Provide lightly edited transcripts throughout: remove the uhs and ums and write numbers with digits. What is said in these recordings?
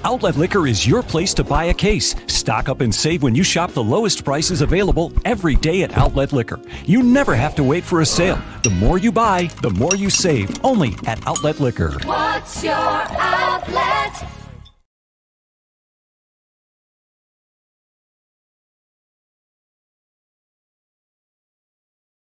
Outlet Liquor is your place to buy a case. Stock up and save when you shop the lowest prices available every day at Outlet Liquor. You never have to wait for a sale. The more you buy, the more you save. Only at Outlet Liquor. What's your outlet?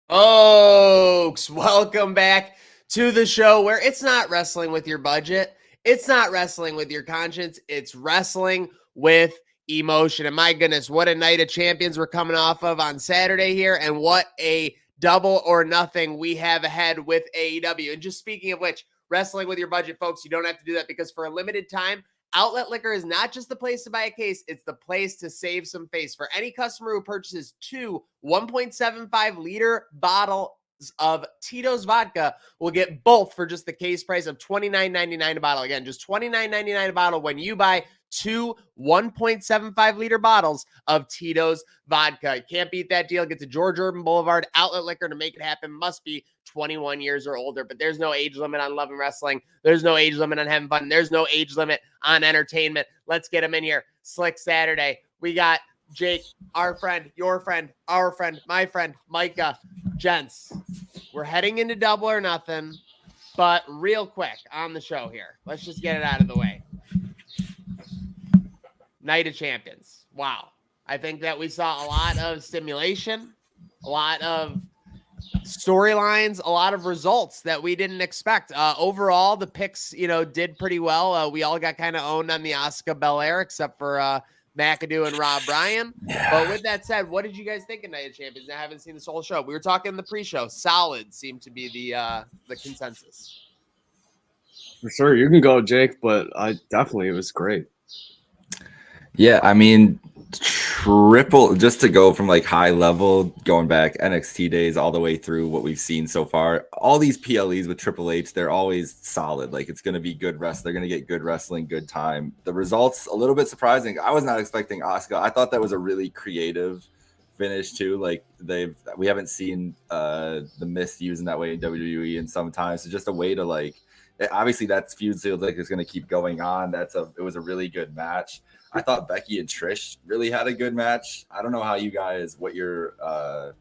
Folks, welcome back to the show where it's not wrestling with your budget. It's not wrestling with your conscience. It's wrestling with emotion. And my goodness, what a night of champions we're coming off of on Saturday here. And what a double or nothing we have ahead with AEW. And just speaking of which, wrestling with your budget, folks, you don't have to do that because for a limited time, Outlet Liquor is not just the place to buy a case, it's the place to save some face. For any customer who purchases two 1.75 liter bottles of Tito's vodka, will get both for just the case price of $29.99 a bottle. Again, just $29.99 a bottle when you buy two 1.75 liter bottles of Tito's vodka. You can't beat that deal. Get to George Urban Boulevard. Outlet Liquor to make it happen must be 21 years or older, but there's no age limit on loving wrestling. There's no age limit on having fun. There's no age limit on entertainment. Let's get them in here. Slick Saturday. We got Jake, our friend, your friend, our friend, my friend, Micah. Gents, we're heading into double or nothing, but real quick on the show here, let's just get it out of the way. Night of Champions. Wow. I think that we saw a lot of stimulation, a lot of storylines, a lot of results that we didn't expect. Overall, the picks, did pretty well. We all got kind of owned on the Asuka Belair, except for McAdoo and Rob Bryan. Yeah. But with that said, what did you guys think of Night of Champions? I haven't seen this whole show. We were talking in the pre-show. Solid seemed to be the consensus. For sure, you can go, Jake, but it was great. Yeah, I mean, just to go from like high level, going back NXT days all the way through what we've seen so far, all these PLEs with Triple H, they're always solid. Like, it's going to be good rest. They're going to get good wrestling, good time. The results, a little bit surprising. I was not expecting Asuka. I thought that was a really creative finish too. Like, we haven't seen the Mist using that way in WWE in some time. So just a way to obviously that feud feels like it's going to keep going on. It was a really good match. I thought Becky and Trish really had a good match. I don't know how what your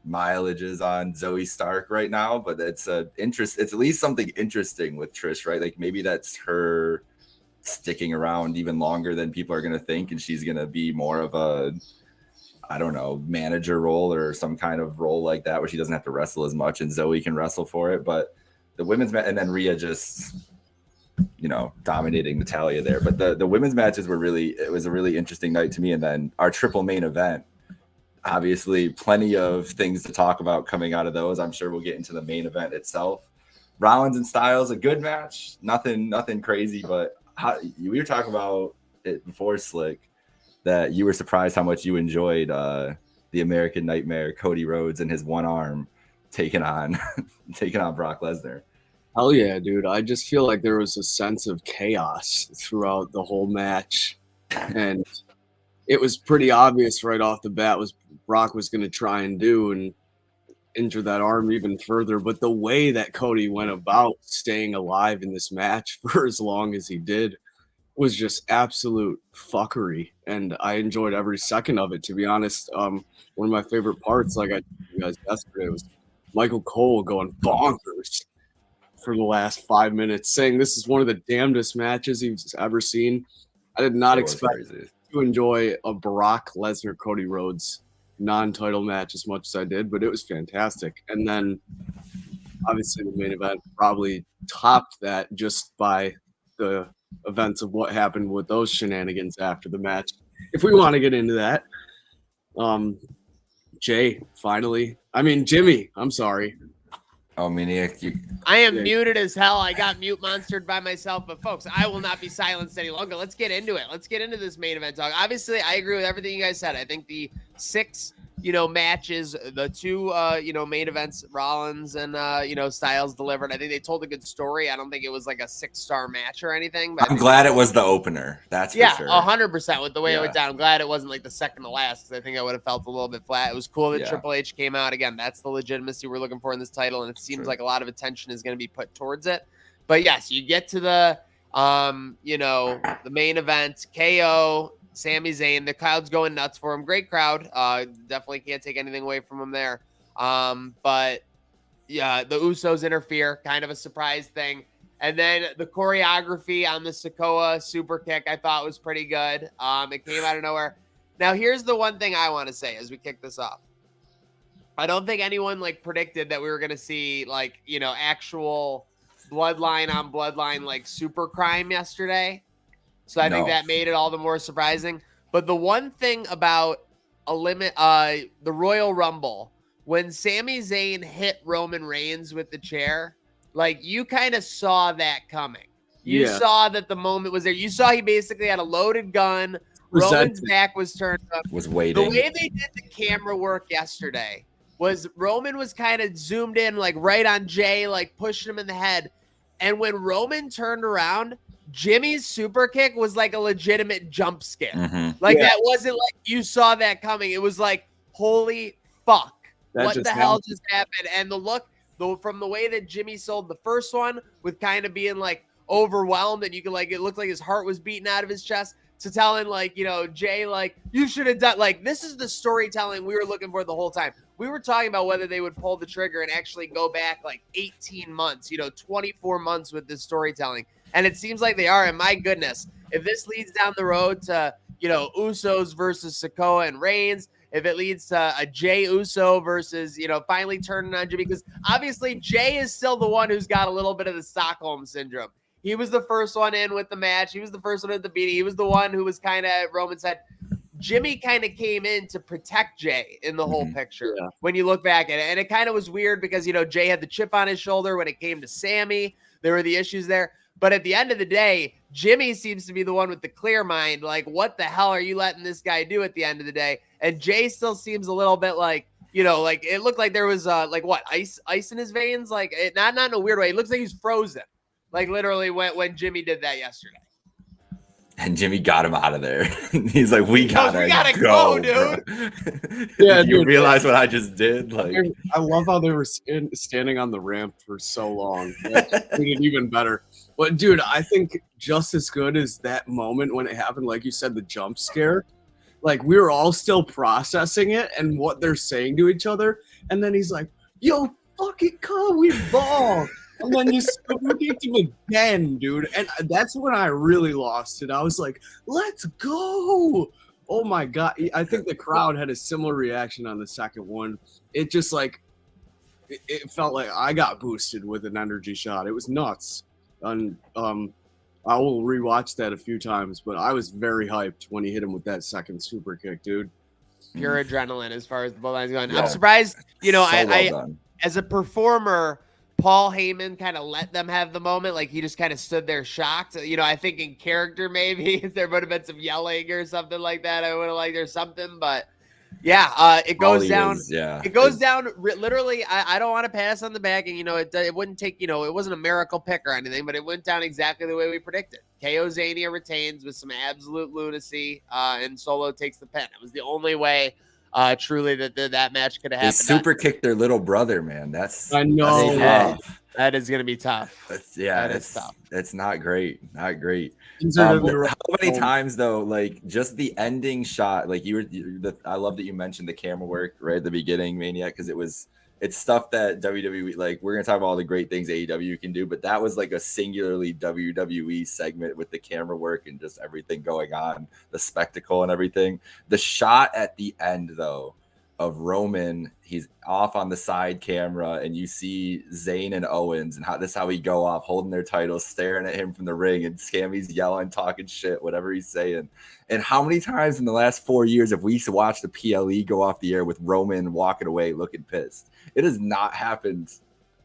mileage is on Zoe Stark right now, but it's at least something interesting with Trish, right? Like, maybe that's her sticking around even longer than people are going to think, and she's going to be more of a, I don't know, manager role or some kind of role like that where she doesn't have to wrestle as much and Zoe can wrestle for it. But the women's match, and then Rhea just, dominating Natalya there. But the women's matches it was a really interesting night to me. And then our triple main event, obviously plenty of things to talk about coming out of those. I'm sure we'll get into the main event itself. Rollins and Styles, a good match. Nothing crazy, but we were talking about it before, Slick, that you were surprised how much you enjoyed the American Nightmare, Cody Rhodes, and his one arm taking on Brock Lesnar. Hell yeah, dude. I just feel like there was a sense of chaos throughout the whole match. And it was pretty obvious right off the bat what Brock was going to try and do and injure that arm even further. But the way that Cody went about staying alive in this match for as long as he did was just absolute fuckery. And I enjoyed every second of it, to be honest. One of my favorite parts, like I told you guys yesterday, was Michael Cole going bonkers for the last 5 minutes, saying this is one of the damnedest matches he's ever seen. I did not expect to enjoy a Brock Lesnar Cody Rhodes non-title match as much as I did, but it was fantastic. And then obviously the main event probably topped that just by the events of what happened with those shenanigans after the match. If we want to get into that, Jimmy, I'm sorry. Oh, Maniac, I am muted as hell. I got mute monstered by myself, but folks, I will not be silenced any longer. Let's get into it. Let's get into this main event talk. Obviously, I agree with everything you guys said. I think the 6, matches, the 2, main events, Rollins and, Styles delivered. I think they told a good story. I don't think it was like a 6-star match or anything. But I'm glad it was the opener. That's for sure. 100% with the way it went down. I'm glad it wasn't like the second to last because I think I would have felt a little bit flat. It was cool that Triple H came out. Again, that's the legitimacy we're looking for in this title, and it seems like a lot of attention is going to be put towards it. But yes, you get to the, the main event, KO, Sami Zayn. The crowd's going nuts for him. Great crowd. Definitely can't take anything away from him there. But yeah, the Usos interfere, kind of a surprise thing. And then the choreography on the Sikoa super kick I thought was pretty good. It came out of nowhere. Now, here's the one thing I want to say as we kick this off. I don't think anyone predicted that we were going to see actual bloodline on bloodline super crime yesterday. So I think that made it all the more surprising. But the one thing about the Royal Rumble, when Sami Zayn hit Roman Reigns with the chair, you kind of saw that coming. You saw that the moment was there. You saw he basically had a loaded gun. Roman's back was turned up. Was waiting. The way they did the camera work yesterday was Roman was kind of zoomed in, right on Jay, pushing him in the head. And when Roman turned around, Jimmy's super kick was a legitimate jump scare. That wasn't you saw that coming. It was holy fuck. What the hell just happened? And the look, from the way that Jimmy sold the first one with kind of being overwhelmed, and you could it looked like his heart was beating out of his chest, to telling Jay, you should have done, this is the storytelling we were looking for the whole time. We were talking about whether they would pull the trigger and actually go back 18 months, 24 months with this storytelling. And it seems like they are. And my goodness, if this leads down the road to, Usos versus Sikoa and Reigns, if it leads to a Jay Uso versus, finally turning on Jimmy, because obviously Jay is still the one who's got a little bit of the Stockholm syndrome. He was the first one in with the match. He was the first one at the beating. He was the one who was kind of, Roman said, Jimmy kind of came in to protect Jay in the whole picture when you look back at it. And it kind of was weird because, Jay had the chip on his shoulder when it came to Sammy. There were the issues there. But at the end of the day, Jimmy seems to be the one with the clear mind. What the hell are you letting this guy do at the end of the day? And Jay still seems a little bit it looked like there was ice in his veins? Not in a weird way. It looks like he's frozen. Literally when Jimmy did that yesterday. And Jimmy got him out of there. He's like, we gotta go, dude. Yeah, you realize what I just did? I love how they were standing on the ramp for so long. That made it even better. But dude, I think just as good as that moment when it happened, like you said, the jump scare. We were all still processing it and what they're saying to each other. And then he's like, yo, fucking come, we ball. And then you super kicked him again, dude. And that's when I really lost it. I was like, let's go. Oh, my God. I think the crowd had a similar reaction on the second one. It just it felt like I got boosted with an energy shot. It was nuts. And I will rewatch that a few times, but I was very hyped when he hit him with that second super kick, dude. Pure adrenaline as far as the bloodline's going. Yeah. I'm surprised, I as a performer, Paul Heyman kind of let them have the moment. He just kind of stood there shocked. I think in character, maybe if there would have been some yelling or something like that, I would have liked there's something. But yeah, it goes down. It goes down literally. I don't want to pass on the back, and it wouldn't take. It wasn't a miracle pick or anything, but it went down exactly the way we predicted. KO Zania retains with some absolute lunacy, and Solo takes the pin. It was the only way. Truly that match could have happened. They super kicked their little brother, man. I know. That is going to be tough. It's tough. It's not great. Not great. How many times though? Just the ending shot. I love that you mentioned the camera work right at the beginning, Maniac, because it's stuff that WWE, we're gonna talk about all the great things AEW can do, but that was a singularly WWE segment with the camera work and just everything going on, the spectacle and everything. The shot at the end though of Roman, he's off on the side camera and you see Zayn and Owens and how he go off holding their titles, staring at him from the ring, and Sammy's yelling, talking shit, whatever he's saying. And how many times in the last 4 years have we watched the PLE go off the air with Roman walking away looking pissed? It has not happened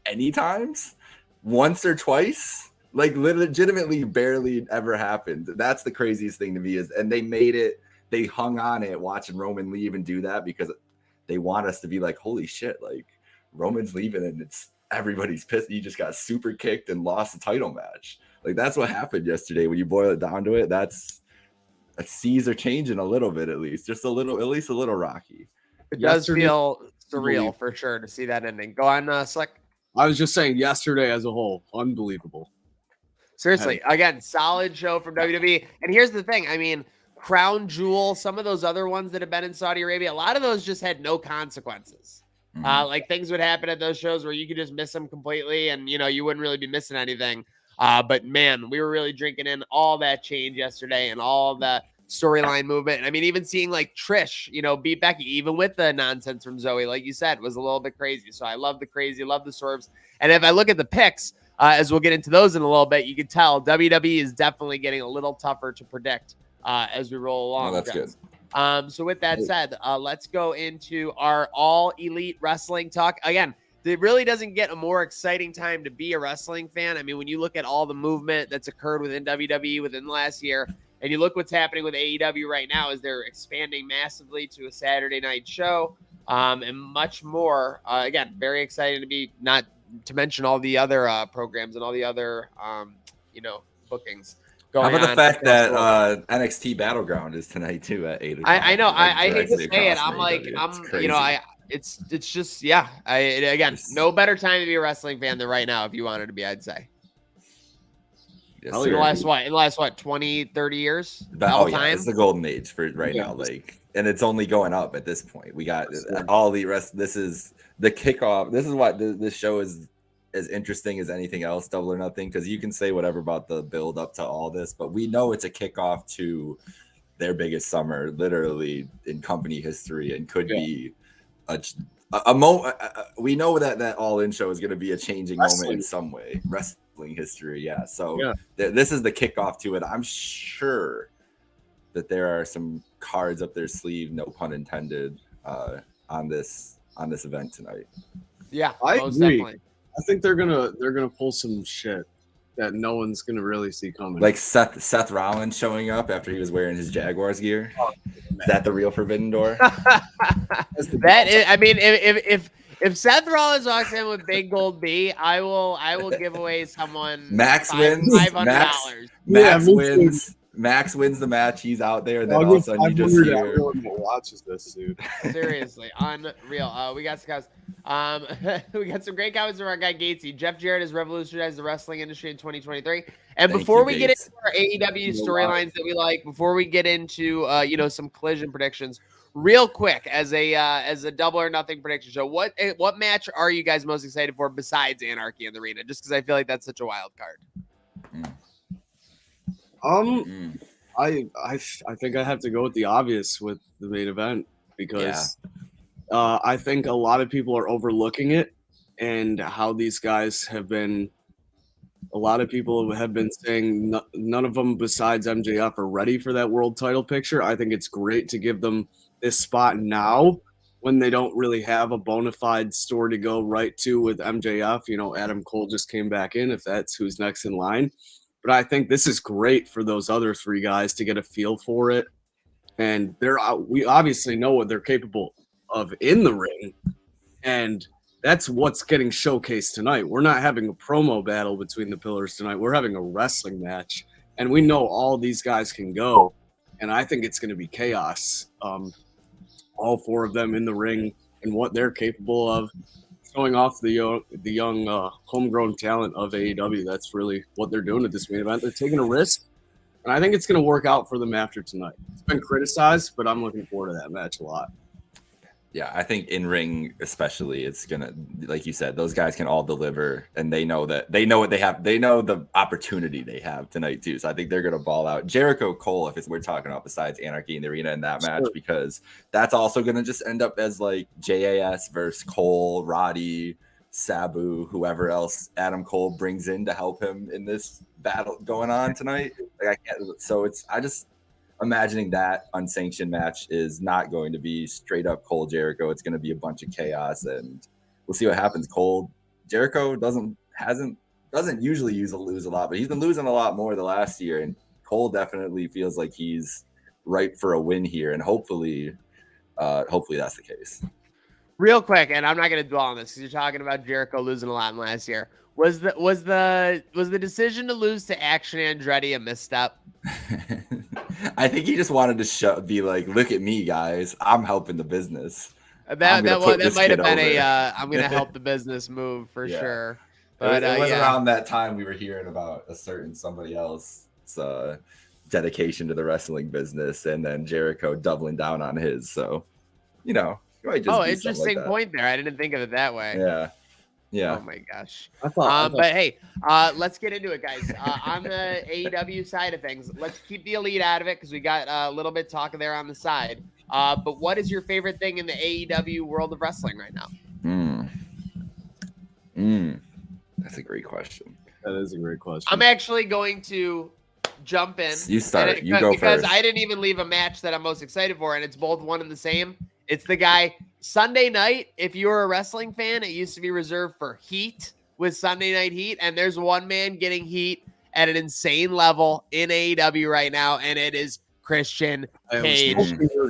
any times, once or twice. Like legitimately barely ever happened. That's the craziest thing to me and they made it, they hung on it watching Roman leave and do that because they want us to be like, holy shit, like Roman's leaving and it's everybody's pissed. He just got super kicked and lost the title match. Like that's what happened yesterday. When you boil it down to it, that's seas are changing a little bit, at least just a little, at least a little rocky. It does feel surreal for sure to see that ending. Go on, Slick. I was just saying yesterday as a whole, unbelievable. Seriously, again, solid show from WWE. And here's the thing. I mean, Crown Jewel, some of those other ones that have been in Saudi Arabia, a lot of those just had no consequences. Like things would happen at those shows where you could just miss them completely and, you know, you wouldn't really be missing anything. But man, we were really drinking in all that change yesterday and all the storyline movement. And I mean, even seeing like Trish, you know, beat Becky, even with the nonsense from Zoe, like you said, was a little bit crazy. So I love the crazy, love the swerves. And if I look at the picks, as we'll get into those in a little bit, you can tell WWE is definitely getting a little tougher to predict as we roll along. Oh, that's good. So with that said, let's go into our all elite wrestling talk. Again, it really doesn't get a more exciting time to be a wrestling fan. I mean, when you look at all the movement that's occurred within WWE within the last year, and you look what's happening with AEW right now as they're expanding massively to a Saturday night show and much more. Again, very exciting to be, not to mention all the other programs and all the other, you know, bookings. How about the fact that NXT Battleground is tonight too at 8 o'clock? I know. Like, I hate to say it. I'm AEW. like, It's you know, it's just, yeah. Again, no better time to be a wrestling fan than right now if you wanted to be, I'd say. Yes, in the last what, 20, 30 years? Yeah, it's the golden age for right now. Like, and it's only going up at this point. We got all the rest. This is the kickoff. This is what this show is as interesting as anything else, Double or Nothing, because you can say whatever about the build up to all this, but we know it's a kickoff to their biggest summer, literally in company history, and could be a moment. We know that All In show is going to be a changing moment in some way. Wrestling history, yeah. So this is the kickoff to it. I'm sure that there are some cards up their sleeve, no pun intended, on this event tonight. Yeah, I most agree. definitely. I think they're gonna pull some shit that no one's gonna really see coming. Like Seth Rollins showing up after he was wearing his Jaguars gear. Is that the real Forbidden Door? That is, I mean, if Seth Rollins walks in with Big Gold B, I will give away someone Max wins. $500. Max wins the match. He's out there, and then all of a sudden you just hear. Everyone that watches this, dude. Seriously, unreal. We got some great comments from our guy Gatesy. Jeff Jarrett has revolutionized the wrestling industry in 2023. And before we get into our AEW storylines that we like, before we get into you know, some collision predictions, real quick, as a Double or Nothing prediction show, what match are you guys most excited for besides Anarchy in the Arena? Just because I feel like that's such a wild card. I think I have to go with the obvious with the main event because I think a lot of people are overlooking it and how these guys have been. A lot of people have been saying none of them besides MJF are ready for that world title picture. I think it's great to give them this spot now when they don't really have a bona fide store to go right to with MJF. You know, Adam Cole just came back in, if that's who's next in line. But I think this is great for those other three guys to get a feel for it. And we obviously know what they're capable of in the ring. And that's what's getting showcased tonight. We're not having a promo battle between the pillars tonight. We're having a wrestling match. And we know all these guys can go. And I think it's going to be chaos. All four of them in the ring and what they're capable of. Showing off the young homegrown talent of AEW. That's really what they're doing at this main event. They're taking a risk, and I think it's going to work out for them after tonight. It's been criticized, but I'm looking forward to that match a lot. Yeah, I think in ring especially, it's gonna, like you said, those guys can all deliver, and they know what they have. They know the opportunity they have tonight too. So I think they're gonna ball out. Jericho Cole, if we're talking about besides Anarchy in the Arena in that match, because that's also gonna just end up as like JAS versus Cole, Roddy, Sabu, whoever else Adam Cole brings in to help him in this battle going on tonight. Like I just imagining that unsanctioned match is not going to be straight up Cole Jericho. It's going to be a bunch of chaos, and we'll see what happens. Cole Jericho doesn't usually lose a lot, but he's been losing a lot more the last year, and Cole definitely feels like he's ripe for a win here, and hopefully that's the case. Real quick, and I'm not going to dwell on this because you're talking about Jericho losing a lot in last year. Was the decision to lose to Action Andretti a misstep? I think he just wanted to be like, look at me, guys, I'm helping the business. That might have been I'm going to help the business move for sure. But it was around that time we were hearing about a certain somebody else dedication to the wrestling business, and then Jericho doubling down on his. So, it might just be interesting like point there. I didn't think of it that way. Yeah. Oh my gosh. I thought. But hey, let's get into it, guys. On the AEW side of things, let's keep the Elite out of it because we got a little bit talk there on the side. But what is your favorite thing in the AEW world of wrestling right now? That's a great question. That is a great question. I'm actually going to jump in. You start. You go because first. I didn't even leave a match that I'm most excited for, and it's both one and the same. It's the guy Sunday night. If you were a wrestling fan, it used to be reserved for Heat with Sunday Night Heat, and there's one man getting heat at an insane level in AEW right now, and it is Christian Cage.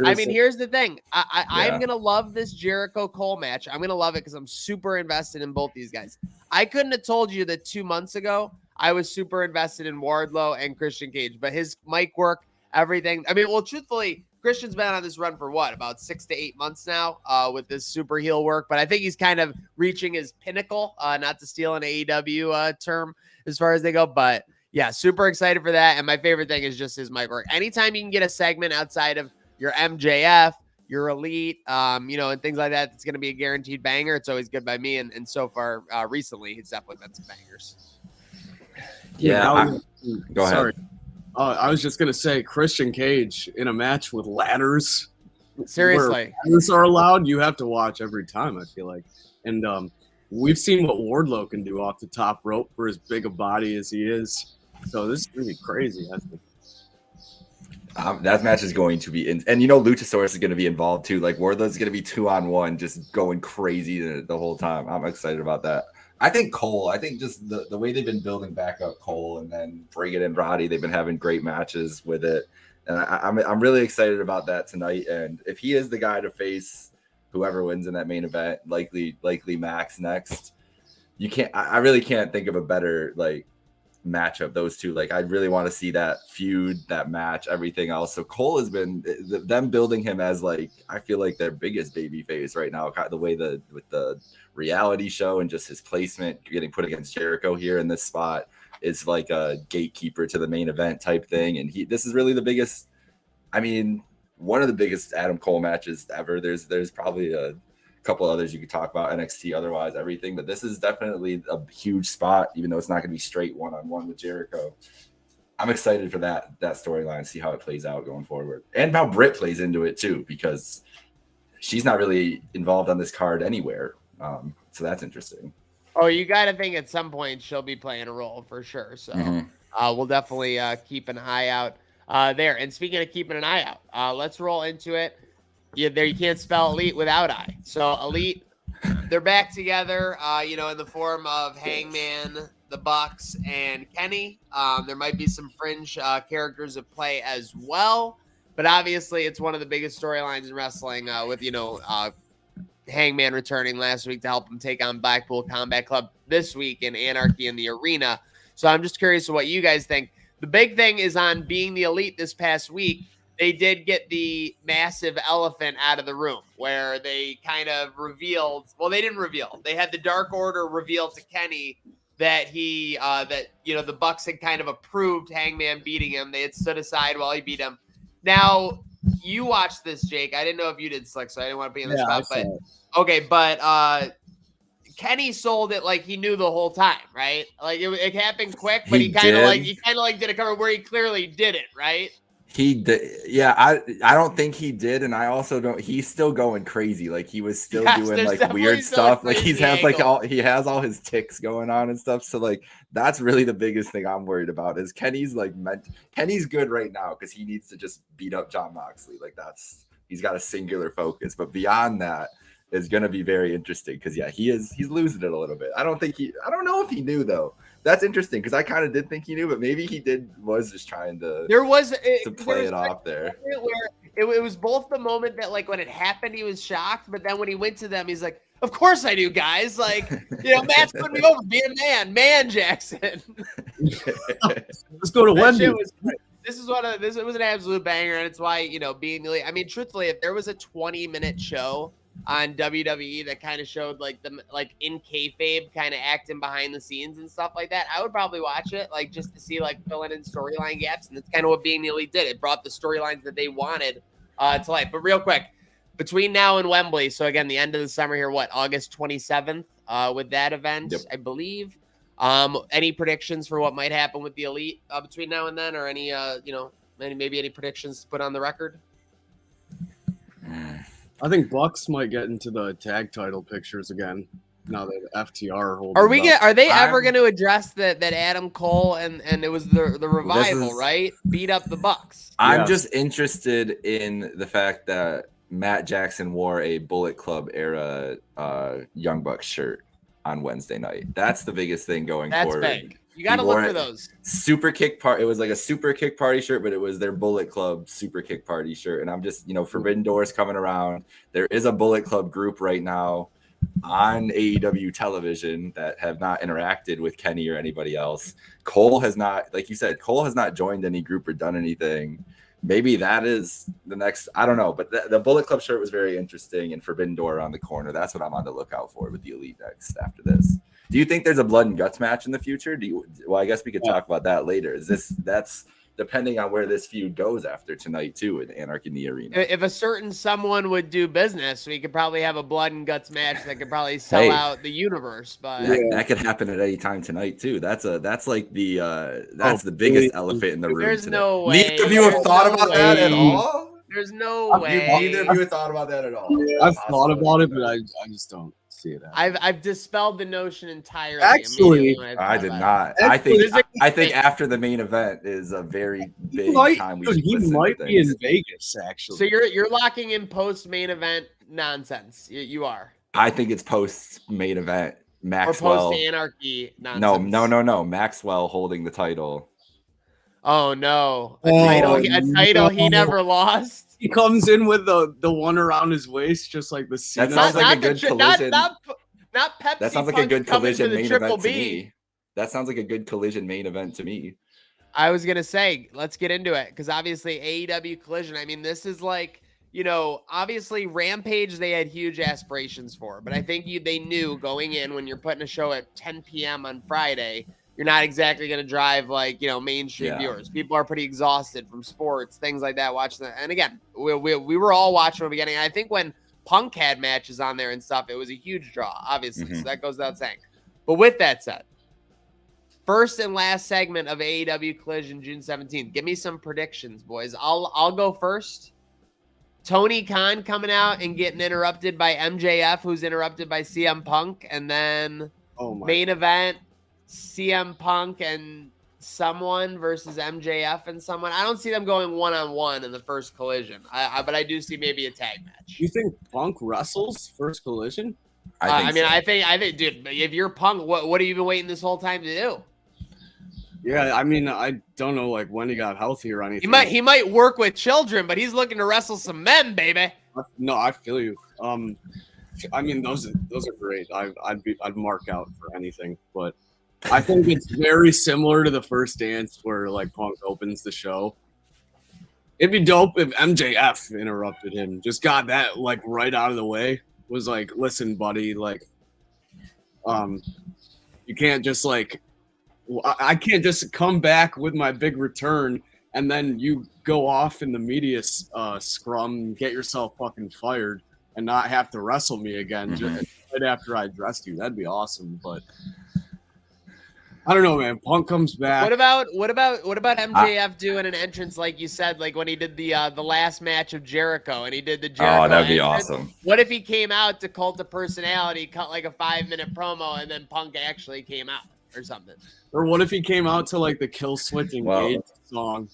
I mean, here's the thing. I'm going to love this Jericho Cole match. I'm going to love it because I'm super invested in both these guys. I couldn't have told you that 2 months ago I was super invested in Wardlow and Christian Cage, but his mic work, everything. I mean, well, truthfully, Christian's been on this run for what, about 6 to 8 months now with this super heel work, but I think he's kind of reaching his pinnacle, not to steal an AEW term as far as they go, but yeah, super excited for that. And my favorite thing is just his mic work. Anytime you can get a segment outside of your MJF, your Elite, and things like that, it's going to be a guaranteed banger. It's always good by me. And so far, recently, it's definitely been some bangers. Yeah. Go ahead. Sorry. I was just going to say Christian Cage in a match with ladders. Seriously. Ladders are allowed. You have to watch every time, I feel like. And we've seen what Wardlow can do off the top rope for as big a body as he is. So this is going to be crazy, I think. That match is going to be and Luchasaurus is going to be involved too. Like Wardlow's going to be 2-on-1, just going crazy the whole time. I'm excited about that. I think just the way they've been building back up Cole and then bringing in Roddy, they've been having great matches with it, and I'm really excited about that tonight. And if he is the guy to face whoever wins in that main event, likely Max next, I really can't think of a better matchup, those two. I really want to see that feud, that match, everything else. So Cole has been them building him as I feel like their biggest baby face right now, the way with the reality show and just his placement getting put against Jericho here in this spot is like a gatekeeper to the main event type thing. And this is really the biggest, one of the biggest Adam Cole matches ever. There's probably a couple others you could talk about, NXT, otherwise everything, but this is definitely a huge spot, even though it's not going to be straight one-on-one with Jericho. I'm excited for that storyline, see how it plays out going forward, and how Britt plays into it too, because she's not really involved on this card anywhere. So that's interesting. Oh, you got to think at some point she'll be playing a role for sure. So we'll definitely keep an eye out there. And speaking of keeping an eye out, let's roll into it. You can't spell Elite without I. So Elite, they're back together, in the form of Hangman, the Bucks, and Kenny. There might be some fringe characters at play as well, but obviously it's one of the biggest storylines in wrestling with, Hangman returning last week to help him take on Blackpool Combat Club this week in Anarchy in the Arena. So I'm just curious what you guys think. The big thing is on Being the Elite this past week. They did get the massive elephant out of the room where they kind of revealed. Well, they didn't reveal. They had the Dark Order reveal to Kenny that the Bucks had kind of approved Hangman beating him. They had stood aside while he beat him. Now, you watched this, Jake. I didn't know if you did, Slick, so I didn't want to be in the spot. But okay, but Kenny sold it like he knew the whole time, right? Like it happened quick, but he kind of did a cover where he clearly didn't, right? He did, yeah. I don't think he did, and I also don't. He's still going crazy. Like he was still doing weird stuff. Like he has all his ticks going on and stuff. So that's really the biggest thing I'm worried about is Kenny's Kenny's good right now because he needs to just beat up Jon Moxley. He's got a singular focus. But beyond that, is going to be very interesting because he's losing it a little bit. I don't know if he knew though. That's interesting because I kind of did think he knew, but maybe he was just trying to play it off there. Where it was both the moment that like when it happened he was shocked, but then when he went to them he's like, of course I do, guys. Like, Matt's putting me over. Be a man, Jackson. Let's go to Wendy. This was an absolute banger, and it's why being the. I mean, truthfully, if there was a 20-minute show on WWE that kind of showed like them like in kayfabe kind of acting behind the scenes and stuff like that, I would probably watch it like just to see like filling in storyline gaps, and that's kind of what Being the Elite did. It brought the storylines that they wanted to life. But real quick, between now and Wembley, so again, the end of the summer here, August 27th with that event, yep. I believe. Any predictions for what might happen with the Elite between now and then, or any any predictions to put on the record? I think Bucks might get into the tag title pictures again now that FTR holds. Are they ever going to address that Adam Cole and it was the revival, right? Beat up the Bucks. I'm just interested in the fact that Matt Jackson wore a Bullet Club era Young Bucks shirt on Wednesday night. That's the biggest thing going forward. That's big. You got to look for those. Super Kick Party. It was like a Super Kick Party shirt, but it was their Bullet Club Super Kick Party shirt. And I'm just, Forbidden Doors coming around. There is a Bullet Club group right now on AEW television that have not interacted with Kenny or anybody else. Cole has not, like you said, joined any group or done anything. Maybe that is the next, I don't know, but the Bullet Club shirt was very interesting, and Forbidden Door on the corner. That's what I'm on the lookout for with the Elite next after this. Do you think there's a blood and guts match in the future? Well, I guess we could talk about that later. That's depending on where this feud goes after tonight too with Anarchy in the Arena. If a certain someone would do business, we could probably have a blood and guts match that could probably sell out the universe. But that could happen at any time tonight too. That's the biggest elephant in the room. There's today. No way. Neither of you have thought about that at all. There's no way. Neither of you have thought about that at all. I've thought about it, but I just don't see it. I've dispelled the notion entirely. Actually, I did not. I think after the main event is a very big time. He might be in Vegas actually. So you're locking in post main event nonsense. You are. I think it's post main event. Maxwell or post Anarchy nonsense. No. Maxwell holding the title. Oh no! A title he never lost. He comes in with the one around his waist, just like the Cena. That sounds like a good collision. Not Pepsi. That sounds like a good collision main event to me. That sounds like a good collision main event to me. I was gonna say, let's get into it because obviously AEW Collision. I mean, this is like obviously Rampage. They had huge aspirations for, but I think they knew going in when you're putting a show at 10 p.m. on Friday. You're not exactly going to drive mainstream viewers. People are pretty exhausted from sports, things like that, watching that. And again, we were all watching from the beginning. I think when Punk had matches on there and stuff, it was a huge draw, obviously. Mm-hmm. So that goes without saying. But with that said, first and last segment of AEW Collision, June 17th. Give me some predictions, boys. I'll go first. Tony Khan coming out and getting interrupted by MJF, who's interrupted by CM Punk. And then main event, CM Punk and someone versus MJF and someone. I don't see them going one-on-one in the first Collision. But I do see maybe a tag match. You think Punk wrestles first Collision? I think, dude, if you're Punk, what have you been waiting this whole time to do? Yeah, I mean, I don't know when he got healthy or anything. He might work with children, but he's looking to wrestle some men, baby. No, I feel you. I mean, those are great. I'd mark out for anything, but I think it's very similar to the first dance where Punk opens the show. It'd be dope if MJF interrupted him. Just got that right out of the way. Was listen, buddy, you can't just I can't just come back with my big return and then you go off in the media scrum, get yourself fucking fired, and not have to wrestle me again just right after I dressed you. That'd be awesome, but. I don't know, man. Punk comes back. What about MJF doing an entrance like you said, when he did the last match of Jericho and he did the Jericho? Oh, that'd be entrance? awesome. What if he came out to Cult of Personality, cut a 5-minute promo, and then Punk actually came out or something? Or what if he came out to the Kill Switch Engage song?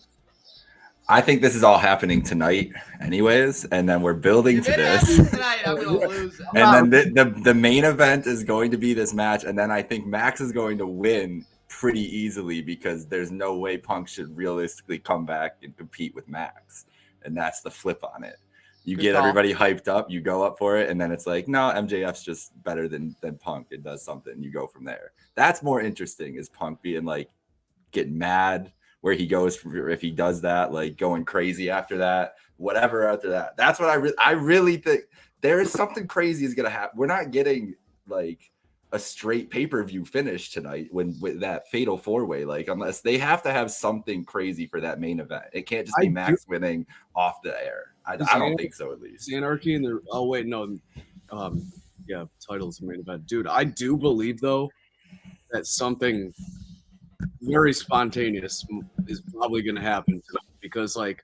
I think this is all happening tonight, anyways, and then we're building to this. Tonight, I'm gonna lose. And then the main event is going to be this match, and then I think Max is going to win pretty easily because there's no way Punk should realistically come back and compete with Max, and that's the flip on it. You get everybody hyped up, you go up for it, and then it's like, no, MJF's just better than Punk. It does something. You go from there. That's more interesting. Is Punk being like getting mad? Where he goes from, if he does that, like going crazy after that, whatever after that. That's what I really think there is something crazy is gonna happen. We're not getting like a straight pay-per-view finish tonight with that fatal four-way, like unless they have to have something crazy for that main event. It can't just be Max winning off the air. I don't think so, at least. Anarchy and the titles the main event. Dude, I do believe though that something very spontaneous is probably going to happen tonight because like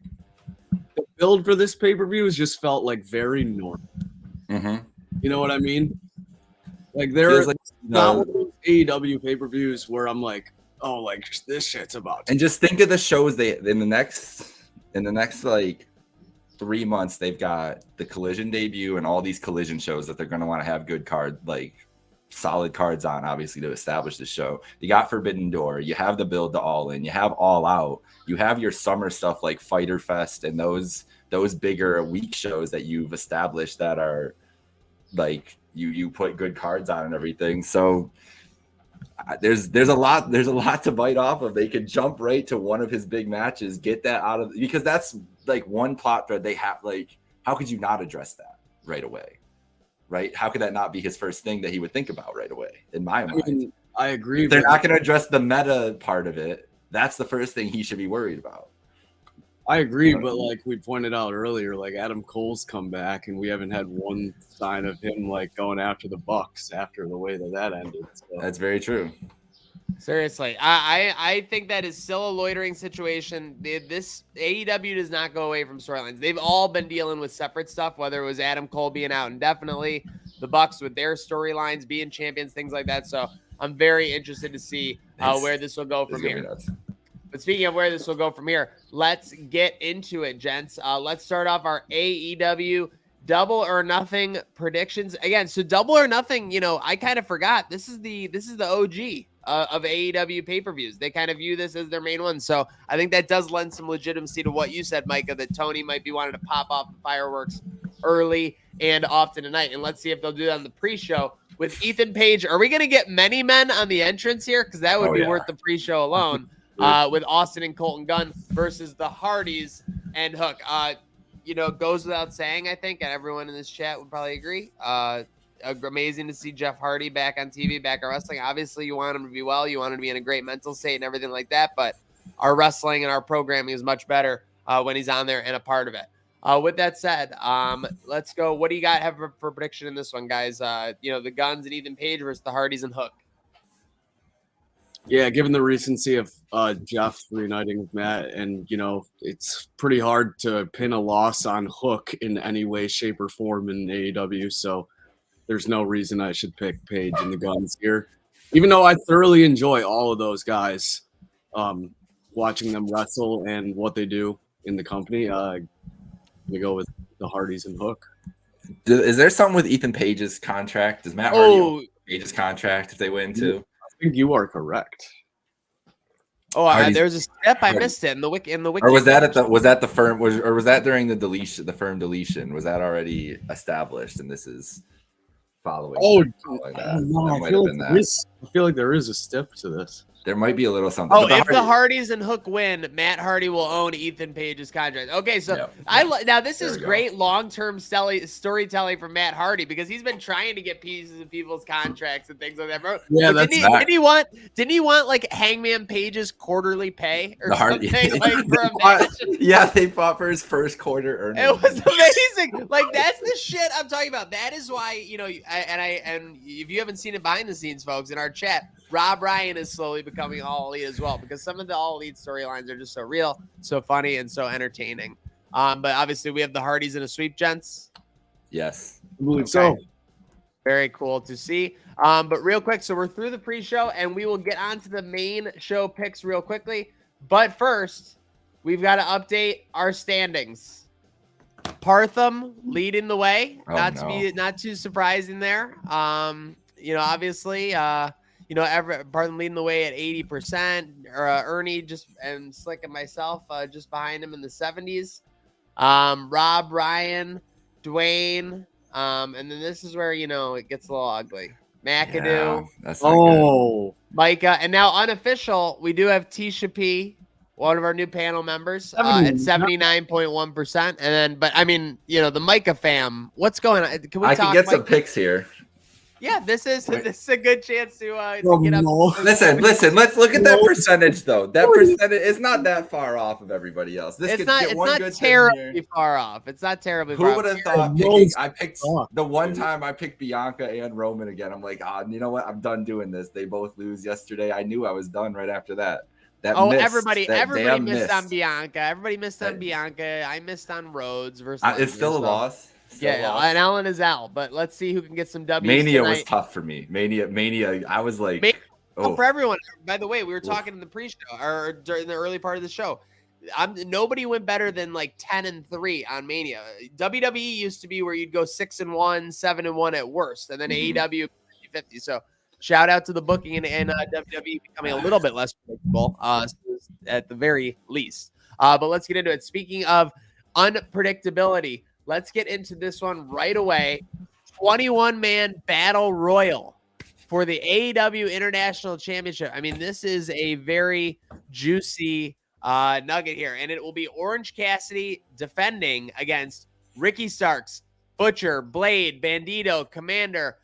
the build for this pay-per-view has just felt like very normal. Mm-hmm. You know what I mean? Like there's like not one of those AEW pay-per-views where I'm like, oh, like this shit's about to. And just think of the shows in the next like 3 months, they've got the Collision debut and all these Collision shows that they're going to want to have good card, like solid cards on, obviously, to establish the show. You got Forbidden Door, you have the build to All In, you have All Out, you have your summer stuff like Fighter Fest and those bigger week shows that you've established that are like you put good cards on and everything. So there's a lot to bite off of. They could jump right to one of his big matches, get that out of, because that's like one plot thread they have. Like, how could you not address that right away? Right? How could that not be his first thing that he would think about right away? In my mind, mean, I agree. If they're not going to address the meta part of it, that's the first thing he should be worried about. I agree, but like we pointed out earlier, like Adam Cole's come back, and we haven't had one sign of him like going after the Bucks after the way that ended. So. That's very true. Seriously, I think that is still a loitering situation. This AEW does not go away from storylines. They've all been dealing with separate stuff, whether it was Adam Cole being out indefinitely, the Bucks with their storylines, being champions, things like that. So I'm very interested to see where this will go from here. But speaking of where this will go from here, let's get into it, gents. Let's start off our AEW Double or Nothing predictions. Again, so Double or Nothing, I kind of forgot. This is the OG of AEW pay-per-views. They kind of view this as their main one. So I think that does lend some legitimacy to what you said, Micah, that Tony might be wanting to pop off the fireworks early and often tonight. And let's see if they'll do that on the pre-show with Ethan Page. Are we going to get many men on the entrance here? Because that would be worth the pre-show alone. With Austin and Colton Gunn versus the Hardys and Hook. Goes without saying, I think, and everyone in this chat would probably agree. Amazing to see Jeff Hardy back on TV, back at wrestling. Obviously, you want him to be well. You want him to be in a great mental state and everything like that. But our wrestling and our programming is much better when he's on there and a part of it. With that said, let's go. What do you got have for prediction in this one, guys? The Guns and Ethan Page versus the Hardys and Hook. Yeah, given the recency of Jeff reuniting with Matt, and it's pretty hard to pin a loss on Hook in any way, shape, or form in AEW. So there's no reason I should pick Page and the Guns here, even though I thoroughly enjoy all of those guys, watching them wrestle and what they do in the company. We go with the Hardys and Hook. Is there something with Ethan Page's contract? Does Matt Hardy own Page's contract if they win too? I think you are correct. Oh, there's a step I missed it in the wiki. Or was that the firm? Or was that during the firm deletion? Was that already established? And this is following. I feel like there is a step to this. There might be a little something. Oh, if the Hardys and Hook win, Matt Hardy will own Ethan Page's contract. Okay, so now this is great long-term storytelling from Matt Hardy because he's been trying to get pieces of people's contracts and things like that. Yeah, didn't he want like Hangman Page's quarterly pay or something like for a match? Yeah, they fought for his first quarter earnings. It was amazing. Like that's the shit I'm talking about. That is why and if you haven't seen it behind the scenes, folks, in our chat. Rob Ryan is slowly becoming All Elite as well because some of the All Elite storylines are just so real, so funny, and so entertaining. But obviously, we have the Hardys in a sweep, gents. Yes. I believe so. Very cool to see. But real quick, so we're through the pre-show, and we will get on to the main show picks real quickly. But first, we've got to update our standings. Partham leading the way. Oh, Not too surprising there. Obviously, Partham leading the way at 80%. Ernie and Slick and myself just behind him in the 70s. Rob, Ryan, Dwayne, and then this is where it gets a little ugly. McAdoo, Yeah, that's not good. Micah, and now unofficial, we do have Tisha P, one of our new panel members, at 79.1%. And then, but I mean, the Micah fam, what's going on? Can we I talk, can get some Micah? picks here. Yeah, this is a good chance to get up. Listen. Let's look at that percentage, though. That percentage is not that far off of everybody else. It's not terribly far off. It's not terribly far off. Who would have thought? I picked the one time I picked Bianca and Roman again. I'm like, you know what? I'm done doing this. They both lose yesterday. I knew I was done right after that. Everybody missed on Bianca. Everybody missed on Bianca. I missed on Rhodes versus. It's still a loss. And Ellen is out, but let's see who can get some W's. Mania tonight. was tough for me. Mania. I was like, for everyone. By the way, we were talking in the pre-show or during the early part of the show. Nobody went better than like 10-3 on Mania. WWE used to be where you'd go 6-1, 7-1 at worst, and then AEW 50. So shout out to the booking and WWE becoming a little bit less predictable at the very least. But let's get into it. Speaking of unpredictability. Let's get into this one right away. 21-man battle royal for the AEW International Championship. I mean, this is a very juicy nugget here, and it will be Orange Cassidy defending against Ricky Starks, Butcher, Blade, Bandito, Commander,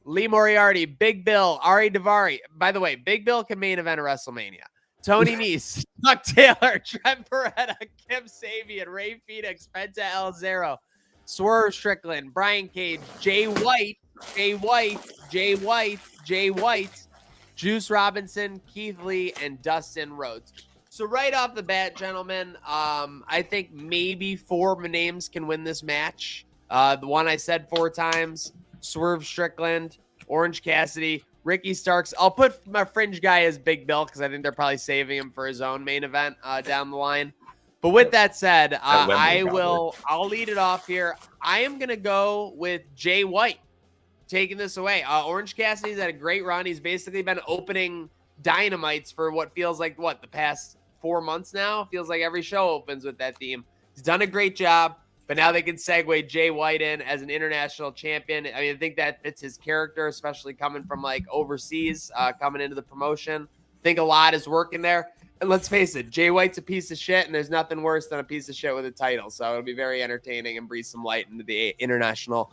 Lee Moriarty, Big Bill, Ari Daivari. By the way, Big Bill can main event a WrestleMania. Tony Nese, Chuck Taylor, Trent Beretta, Kim Sabian, Ray Phoenix, Penta El Zero, Swerve Strickland, Brian Cage, Jay White, Juice Robinson, Keith Lee, and Dustin Rhodes. So right off the bat, gentlemen, I think maybe 4 names can win this match. The one I said 4 times, Swerve Strickland, Orange Cassidy, Ricky Starks. I'll put my fringe guy as Big Bill because I think they're probably saving him for his own main event down the line. But with that said, I'll lead it off here. I am going to go with Jay White taking this away. Orange Cassidy's had a great run. He's basically been opening Dynamites for what feels like, the past 4 months now? It feels like every show opens with that theme. He's done a great job. But now they can segue Jay White in as an international champion. I mean, I think that fits his character, especially coming from overseas, coming into the promotion. I think a lot is working there. And let's face it, Jay White's a piece of shit, and there's nothing worse than a piece of shit with a title. So it'll be very entertaining and breathe some light into the international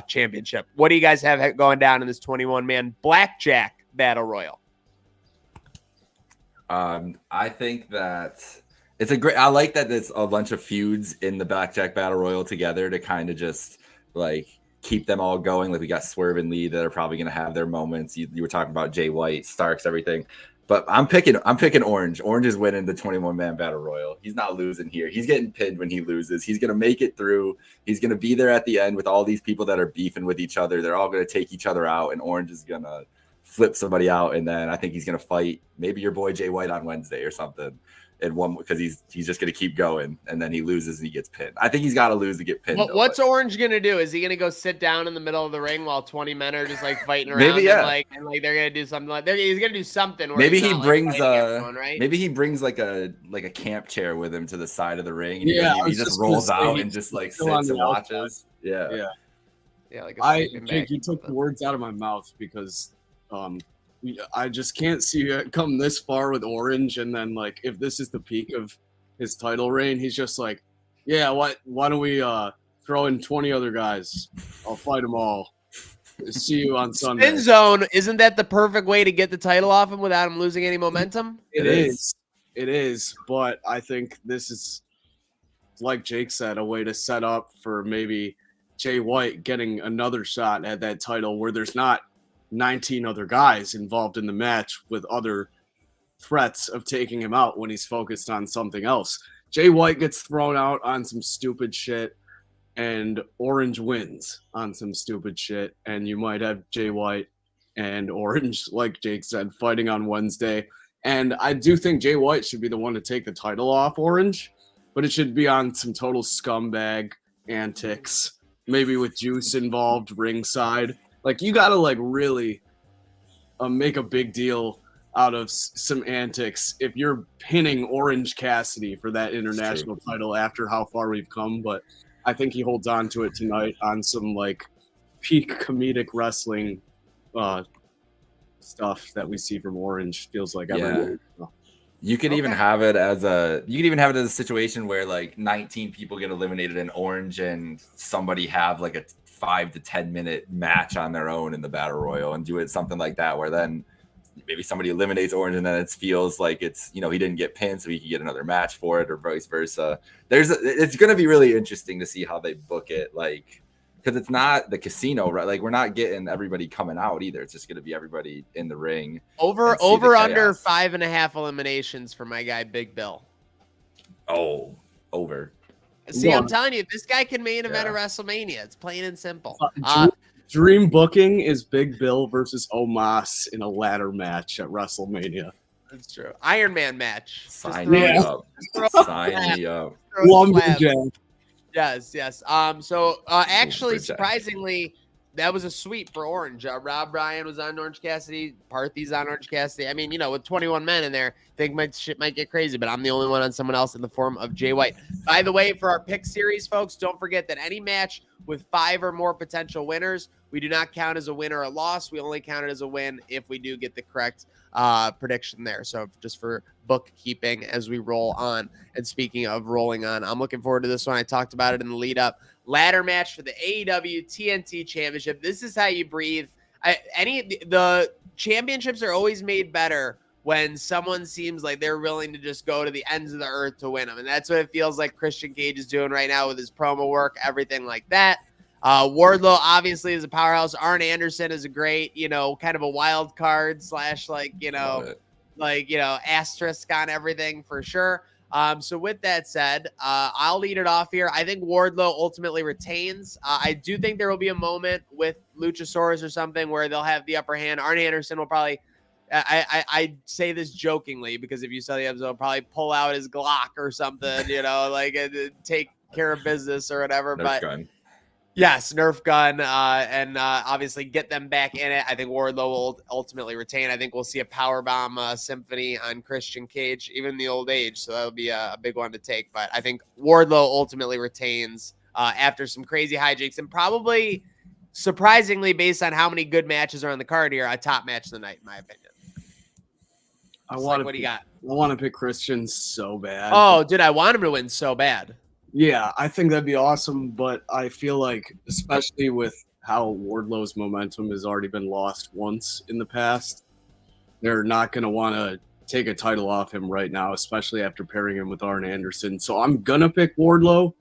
championship. What do you guys have going down in this 21-man blackjack battle royal? I think that I like that there's a bunch of feuds in the Blackjack Battle Royal together to kind of just keep them all going. Like we got Swerve and Lee that are probably going to have their moments. You were talking about Jay White, Starks, everything. But I'm picking Orange. Orange is winning the 21-man Battle Royal. He's not losing here. He's getting pinned when he loses. He's going to make it through. He's going to be there at the end with all these people that are beefing with each other. They're all going to take each other out, and Orange is going to flip somebody out. And then I think he's going to fight maybe your boy Jay White on Wednesday or something. And one because he's just gonna keep going, and then he loses and he gets pinned. I think he's got to lose to get pinned. What's Orange gonna do? Is he gonna go sit down in the middle of the ring while 20 men are just fighting around? Maybe yeah. And they're gonna do something he's gonna do something. Where maybe he brings everyone, right? Maybe he brings a camp chair with him to the side of the ring. And he just rolls out and just sits and watches. Yeah. Jake, you took the words out of my mouth because I just can't see it come this far with Orange, and then if this is the peak of his title reign, he's just why don't we throw in 20 other guys? I'll fight them all. See you on Sunday. Spin Zone, isn't that the perfect way to get the title off him without him losing any momentum? It is, but I think this is, like Jake said, a way to set up for maybe Jay White getting another shot at that title where there's not 19 other guys involved in the match with other threats of taking him out when he's focused on something else. Jay White gets thrown out on some stupid shit, and Orange wins on some stupid shit, and you might have Jay White and Orange, like Jake said, fighting on Wednesday. And I do think Jay White should be the one to take the title off Orange, but it should be on some total scumbag antics, maybe with Juice involved ringside. Like, you got to, like, really make a big deal out of some antics if you're pinning Orange Cassidy for that international title after how far we've come. But I think he holds on to it tonight on some, like, peak comedic wrestling stuff that we see from Orange. Feels like every week. You could even have it as a situation where like 19 people get eliminated in Orange and somebody have like a 5 to 10 minute match on their own in the battle royal and do it something like that, where then maybe somebody eliminates Orange and then it feels like it's, he didn't get pinned, so he can get another match for it, or vice versa. It's going to be really interesting to see how they book it, like, because it's not the casino, right? Like, we're not getting everybody coming out either. It's just going to be everybody in the ring. Over under 5.5 eliminations for my guy Big Bill. Oh, over. See, I'm telling you, if this guy can main event at WrestleMania, it's plain and simple. Dream booking is Big Bill versus Omos in a ladder match at WrestleMania. That's true. Iron Man match. Sign me up. Sign me up. Yes. So actually, surprisingly, that was a sweep for Orange. Rob Bryan was on Orange Cassidy. Parthy's on Orange Cassidy. I mean, with 21 men in there, I think shit might get crazy, but I'm the only one on someone else in the form of Jay White. By the way, for our pick series, folks, don't forget that any match with 5 or more potential winners, we do not count as a win or a loss. We only count it as a win if we do get the correct prediction there. So just for bookkeeping as we roll on. And speaking of rolling on, I'm looking forward to this one. I talked about it in the lead up. Ladder match for the AEW TNT Championship. This is how you breathe. The championships are always made better when someone seems like they're willing to just go to the ends of the earth to win them. And that's what it feels like Christian Cage is doing right now with his promo work, everything like that. Wardlow obviously is a powerhouse. Arn Anderson is a great, kind of a wild card / asterisk on everything for sure. So with that said, I'll lead it off here. I think Wardlow ultimately retains. I do think there will be a moment with Luchasaurus or something where they'll have the upper hand. Arn Anderson will probably, I say this jokingly because if you saw the episode, he'll probably pull out his Glock or something, take care of business or whatever. Yes, Nerf gun, and obviously get them back in it. I think Wardlow will ultimately retain. I think we'll see a powerbomb symphony on Christian Cage, even in the old age. So that'll be a big one to take. But I think Wardlow ultimately retains after some crazy hijinks and probably, surprisingly, based on how many good matches are on the card here, a top match of the night, in my opinion. What do you got? I want to pick Christian so bad. Oh, dude, I want him to win so bad. Yeah, I think that'd be awesome, but I feel like, especially with how Wardlow's momentum has already been lost once in the past, they're not going to want to take a title off him right now, especially after pairing him with Arn Anderson. So I'm going to pick Wardlow,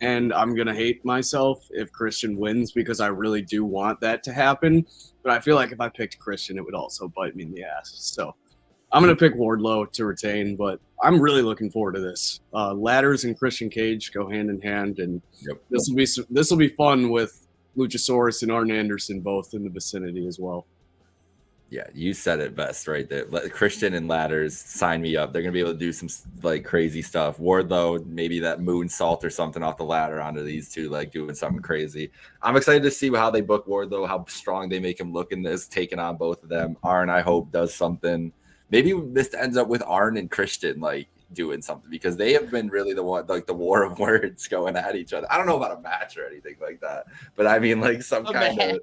and I'm going to hate myself if Christian wins because I really do want that to happen. But I feel like if I picked Christian, it would also bite me in the ass. So I'm going to pick Wardlow to retain, but I'm really looking forward to this. Ladders and Christian Cage go hand in hand, and this will be fun with Luchasaurus and Arn Anderson both in the vicinity as well. Yeah, you said it best right there. Christian and Ladders, sign me up. They're going to be able to do some like crazy stuff. Wardlow, maybe that moonsault or something off the ladder onto these two, like doing something crazy. I'm excited to see how they book Wardlow, how strong they make him look in this, taking on both of them. Arn, I hope, does something. Maybe this ends up with Arn and Christian like doing something because they have been really the one, like the war of words going at each other. I don't know about a match or anything like that, but I mean like some kind of.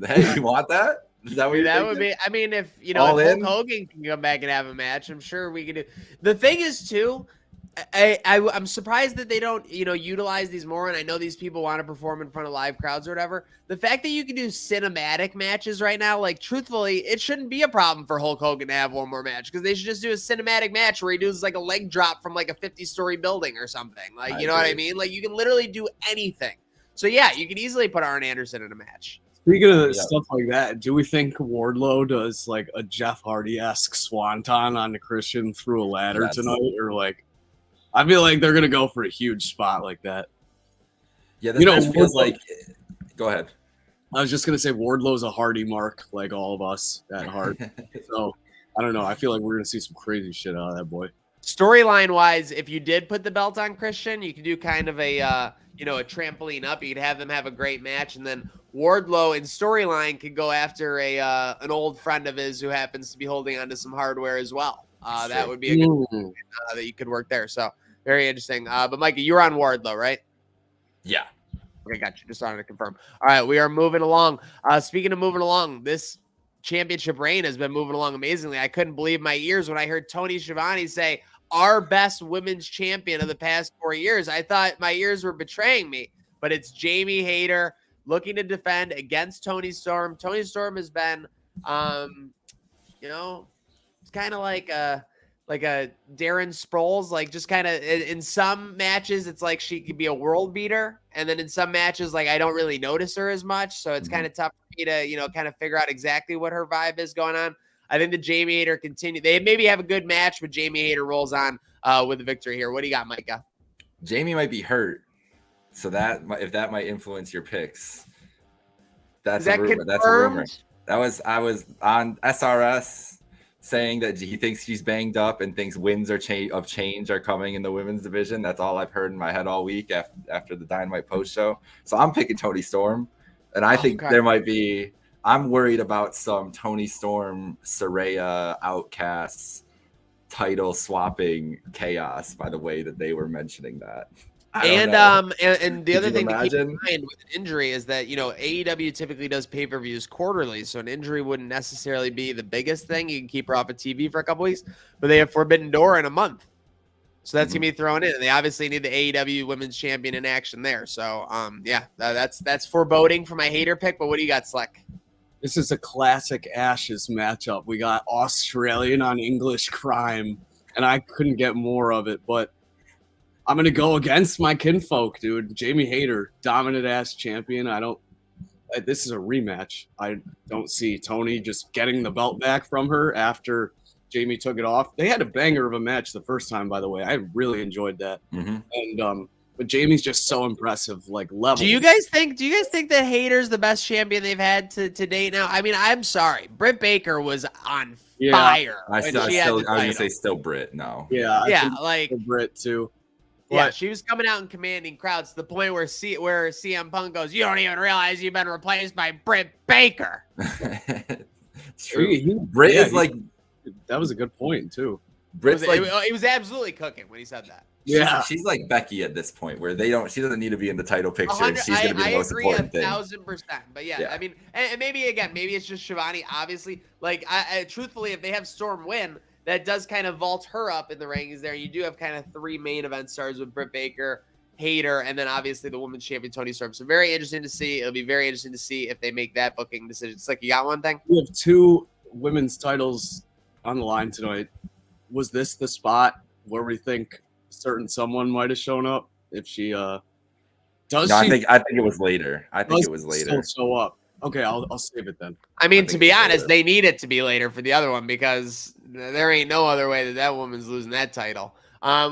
Hey, you want that? Is that what that would be? I mean, if if Hulk Hogan can come back and have a match, I'm sure we could do. The thing is too, I'm surprised that they don't, utilize these more. And I know these people want to perform in front of live crowds or whatever. The fact that you can do cinematic matches right now, like truthfully, it shouldn't be a problem for Hulk Hogan to have one more match because they should just do a cinematic match where he does like a leg drop from like a 50-story building or something. Like, you know what I mean? Like you can literally do anything. So yeah, you can easily put Arn Anderson in a match. Speaking of stuff like that, do we think Wardlow does like a Jeff Hardy-esque swanton on the Christian through a ladder tonight, or like? I feel like they're gonna go for a huge spot like that. Yeah, this feels like. Go ahead. I was just gonna say Wardlow's a Hardy mark, like all of us at heart. So I don't know. I feel like we're gonna see some crazy shit out of that boy. Storyline wise, if you did put the belt on Christian, you could do kind of a a trampoline up. You could have them have a great match, and then Wardlow in storyline could go after an old friend of his who happens to be holding onto some hardware as well. That would be a good that you could work there. So very interesting. But Mikey, you're on Wardlow, right? Yeah. Okay, got you. Just wanted to confirm. All right, we are moving along. Speaking of moving along, this championship reign has been moving along amazingly. I couldn't believe my ears when I heard Tony Schiavone say our best women's champion of the past 4 years. I thought my ears were betraying me, but it's Jamie Hayter looking to defend against Tony Storm. Tony Storm has been, it's kind of like a Darren Sproles, like just kind of in some matches, it's like she could be a world beater. And then in some matches, like I don't really notice her as much. So it's kind of tough for me to, kind of figure out exactly what her vibe is going on. I think the Jamie Hayter continue. They maybe have a good match, but Jamie Hayter rolls on with the victory here. What do you got, Micah? Jamie might be hurt. So if that might influence your picks. That's a rumor. That's a rumor. I was on SRS saying that he thinks she's banged up and thinks winds of change are coming in the women's division. That's all I've heard in my head all week after the Dynamite post show. So I'm picking Tony Storm, and I think there might be. I'm worried about some Tony Storm, Saraya, Outcasts title swapping chaos by the way that they were mentioning that. And the other thing to keep in mind with an injury is that, AEW typically does pay-per-views quarterly, so an injury wouldn't necessarily be the biggest thing. You can keep her off of TV for a couple weeks, but they have Forbidden Door in a month. So that's going to be thrown in, and they obviously need the AEW Women's Champion in action there. So, that's foreboding for my hater pick, but what do you got, Slick? This is a classic Ashes matchup. We got Australian on English crime, and I couldn't get more of it, but I'm going to go against my kinfolk, dude. Jamie Hayter, dominant ass champion. This is a rematch. I don't see Tony just getting the belt back from her after Jamie took it off. They had a banger of a match the first time, by the way. I really enjoyed that. And, but Jamie's just so impressive, like level. Do you guys think that Hayter's the best champion they've had to date now? I mean, I'm sorry. Britt Baker was on fire. I was going to say still Britt. No. Yeah, like Britt too. Yeah, she was coming out and commanding crowds to the point where CM Punk goes, "You don't even realize you've been replaced by Britt Baker." It's true. Britt is like that was a good point too. Britt's it was absolutely cooking when he said that. Yeah, she's like Becky at this point, where she doesn't need to be in the title picture. And she's going to be the most important thing. 1,000%. But yeah, I mean, and maybe it's just Shivani. Obviously, like I truthfully, if they have Storm win, that does kind of vault her up in the rankings there. You do have kind of three main event stars with Britt Baker, Hayter, and then obviously the women's champion Tony Storm. So very interesting to see. It'll be very interesting to see if they make that booking decision. It's like, you got one thing? We have two women's titles on the line tonight. Was this the spot where we think certain someone might have shown up? If she does, I think it was later. I think it was later. Show up. Okay, I'll save it then. I mean, to be honest, they need it to be later for the other one because there ain't no other way that woman's losing that title.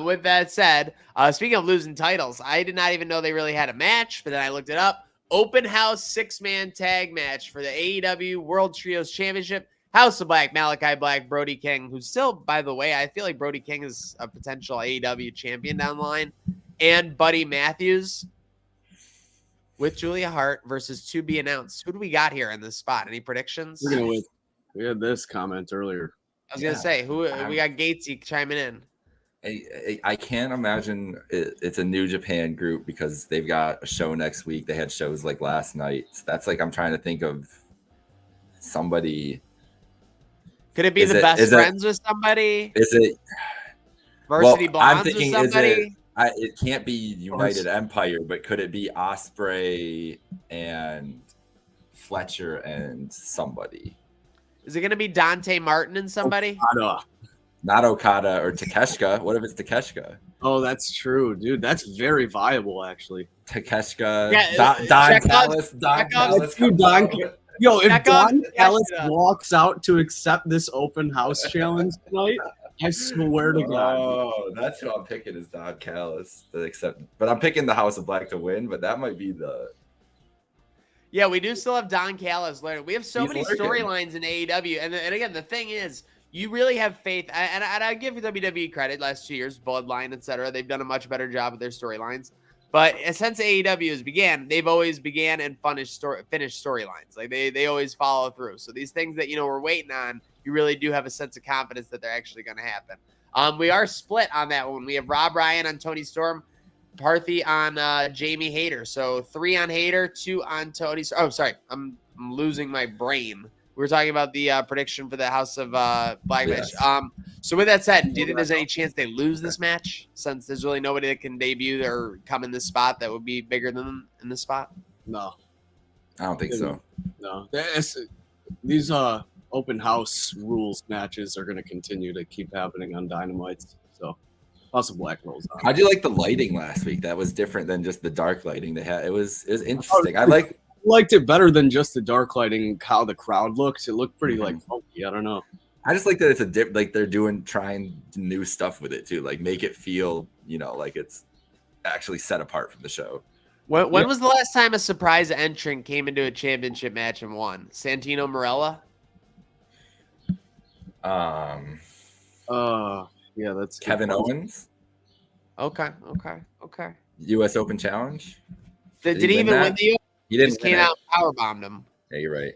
With that said, speaking of losing titles, I did not even know they really had a match, but then I looked it up. Open house 6-man tag match for the AEW World Trios Championship. House of Black, Malachi Black, Brody King, who's still, by the way, I feel like Brody King is a potential AEW champion down the line, and Buddy Matthews with Julia Hart versus to be announced. Who do we got here in this spot? Any predictions? We had this comment earlier. I was going to say, we got Gatesy chiming in. I can't imagine it's a New Japan group because they've got a show next week. They had shows like last night. So that's like, I'm trying to think of somebody. Could it be best friends with somebody? Is it Varsity Blondes I'm thinking, with somebody? It can't be United Empire, but could it be Osprey and Fletcher and somebody? Is it going to be Dante Martin and somebody? Not Okada or Takeshita. What if it's Takeshita? Oh, that's true, dude. That's very viable, actually. Takeshita, Don Callis. Yo, if Don Callis walks out to accept this open house challenge tonight, I swear to God. Oh, that's who I'm picking is Don Callis to accept. But I'm picking the House of Black to win, but that might be the... Yeah, we do still have Don Callis later. We have so many storylines in AEW. And again, the thing is, you really have faith, and I give WWE credit. Last 2 years, Bloodline, etc. They've done a much better job with their storylines. But since AEW has began, they've always began and finished storylines. Like they always follow through. So these things that we're waiting on, you really do have a sense of confidence that they're actually going to happen. We are split on that one. We have Rob Ryan on Tony Storm, Parthy on Jamie Hayter. So 3 on Hayter, 2 on Tony. Oh, sorry, I'm losing my brain. We were talking about the prediction for the House of Black Yes. match. So with that said, do you think there's any chance they lose this match, since there's really nobody that can debut or come in this spot that would be bigger than them in this spot? No, I don't think so. no. These open house rules matches are going to continue to keep happening on Dynamites. So House of Black rolls on. How'd you like the lighting last week? That was different than just the dark lighting they had. It was interesting. I liked it better than just the dark lighting. How the crowd looked, it looked pretty like funky. I don't know. I just like that it's a dip. Like they're trying new stuff with it too. Like make it feel, like it's actually set apart from the show. When was the last time a surprise entrant came into a championship match and won? Santino Marella? Yeah, that's Kevin Owens. Okay. U.S. Open Challenge. Did he even win the? He didn't. Just came out and powerbombed him. Yeah, you're right.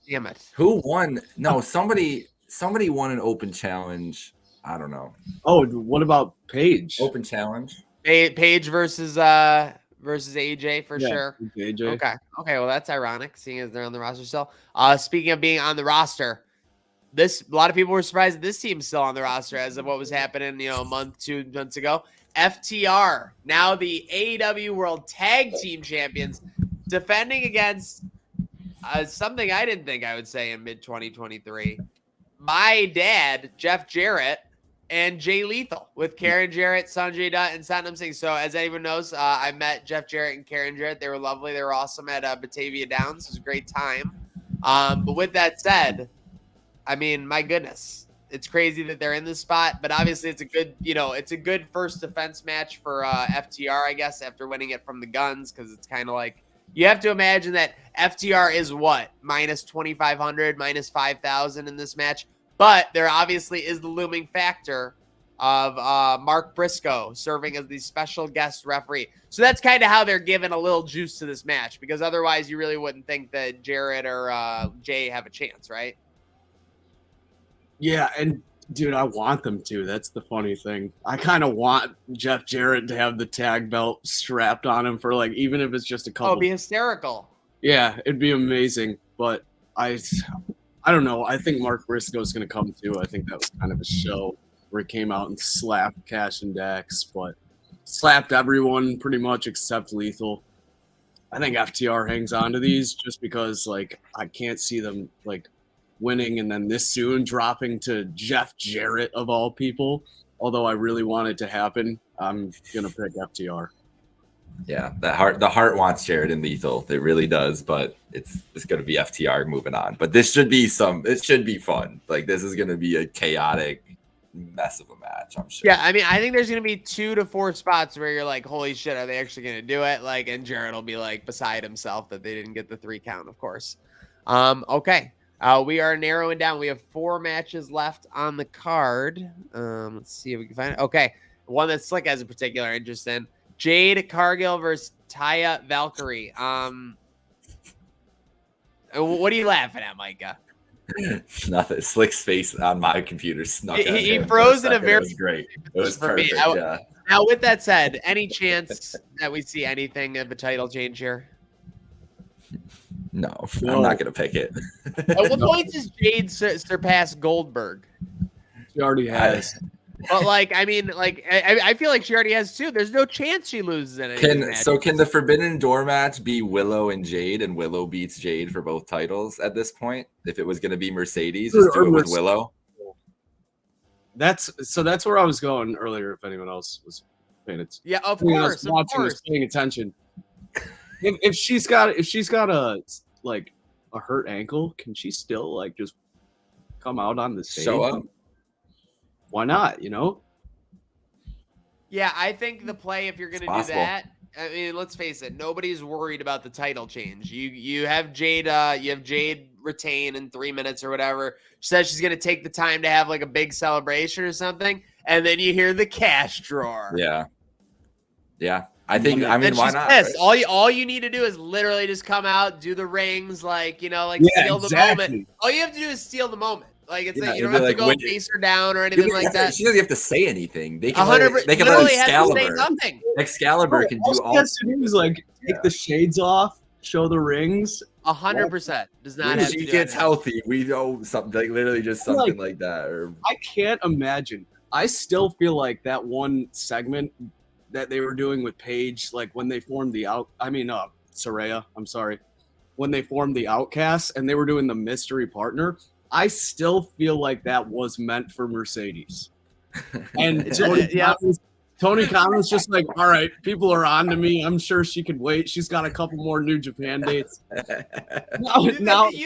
Damn it. Who won? No, somebody won an Open Challenge. I don't know. Oh, what about Paige? Open Challenge. Paige versus AJ for sure. AJ. Okay. Well, that's ironic, seeing as they're on the roster still. Speaking of being on the roster, a lot of people were surprised that this team's still on the roster as of what was happening, a month, 2 months ago. FTR, now the AEW World Tag Team Champions, defending against something I didn't think I would say in mid-2023. My dad, Jeff Jarrett, and Jay Lethal, with Karen Jarrett, Sanjay Dutt, and Satnam Singh. So as anyone knows, I met Jeff Jarrett and Karen Jarrett. They were lovely. They were awesome at Batavia Downs. It was a great time. But with that said, I mean, my goodness, it's crazy that they're in this spot. But obviously, it's a good first defense match for FTR, I guess, after winning it from the Guns, because it's kind of like, you have to imagine that FTR is what? Minus 2,500, minus 5,000 in this match. But there obviously is the looming factor of Mark Briscoe serving as the special guest referee. So that's kind of how they're giving a little juice to this match, because otherwise you really wouldn't think that Jarrett or Jay have a chance, right? Yeah, and dude, I want them to. That's the funny thing. I kind of want Jeff Jarrett to have the tag belt strapped on him for even if it's just a couple. Oh, it'd be hysterical. Yeah, it'd be amazing. But I don't know. I think Mark Briscoe's going to come too. I think that was kind of a show where he came out and slapped Cash and Dax, but slapped everyone pretty much except Lethal. I think FTR hangs on to these just because I can't see them winning and then this soon dropping to Jeff Jarrett of all people. Although I really want it to happen, I'm gonna pick FTR. Yeah, the heart wants Jarrett and Lethal. It really does, but it's going to be FTR moving on. But this should be it should be fun. This is going to be a chaotic mess of a match, I'm sure. Yeah, I mean, I think there's going to be 2 to 4 spots where you're like, holy shit, are they actually going to do it? And Jarrett will be beside himself that they didn't get the 3 count, of course. Okay. We are narrowing down. We have 4 matches left on the card. Let's see if we can find it. Okay. One that Slick has a particular interest in. Jade Cargill versus Taya Valkyrie. What are you laughing at, Micah? Nothing. Slick's face on my computer snuck out. He froze in a very... It was great. It was perfect, yeah. Now, with that said, any chance that we see anything of a title change here? No, I'm not going to pick it. At what point does Jade surpass Goldberg? She already has. But I feel like she already has 2. There's no chance she loses in it. So can the Forbidden Door match be Willow and Jade, and Willow beats Jade for both titles at this point? If it was going to be Mercedes, just do it with Willow. That's where I was going earlier. If anyone else was paying attention, yeah, of course, paying attention. If she's got a hurt ankle, can she still just come out on the stage? Show up. Why not? Yeah, I think the play, if you're going to do that, I mean, let's face it, nobody's worried about the title change. You have Jade retain in 3 minutes or whatever. She says she's gonna take the time to have like a big celebration or something, and then you hear the cash drawer. Yeah. I think. I mean, and why she's not? pissed. Right? All you need to do is literally just come out, do the rings, like steal the moment. All you have to do is steal the moment. Like you don't have to go face her down or anything like that. She doesn't have to say anything. They can 100%. let Excalibur. Nothing. Excalibur can do all. Is like take the shades off, show the rings. 100% does not When have she to do gets anything. healthy, we know something like literally just something like that. Or I can't imagine. I still feel like that one segment that they were doing with Paige, like when they formed Saraya, I'm sorry, when they formed the Outcasts and they were doing the mystery partner, I still feel like that was meant for Mercedes. And Tony Khan was just like, all right, people are on to me. I'm sure she could wait. She's got a couple more New Japan dates. You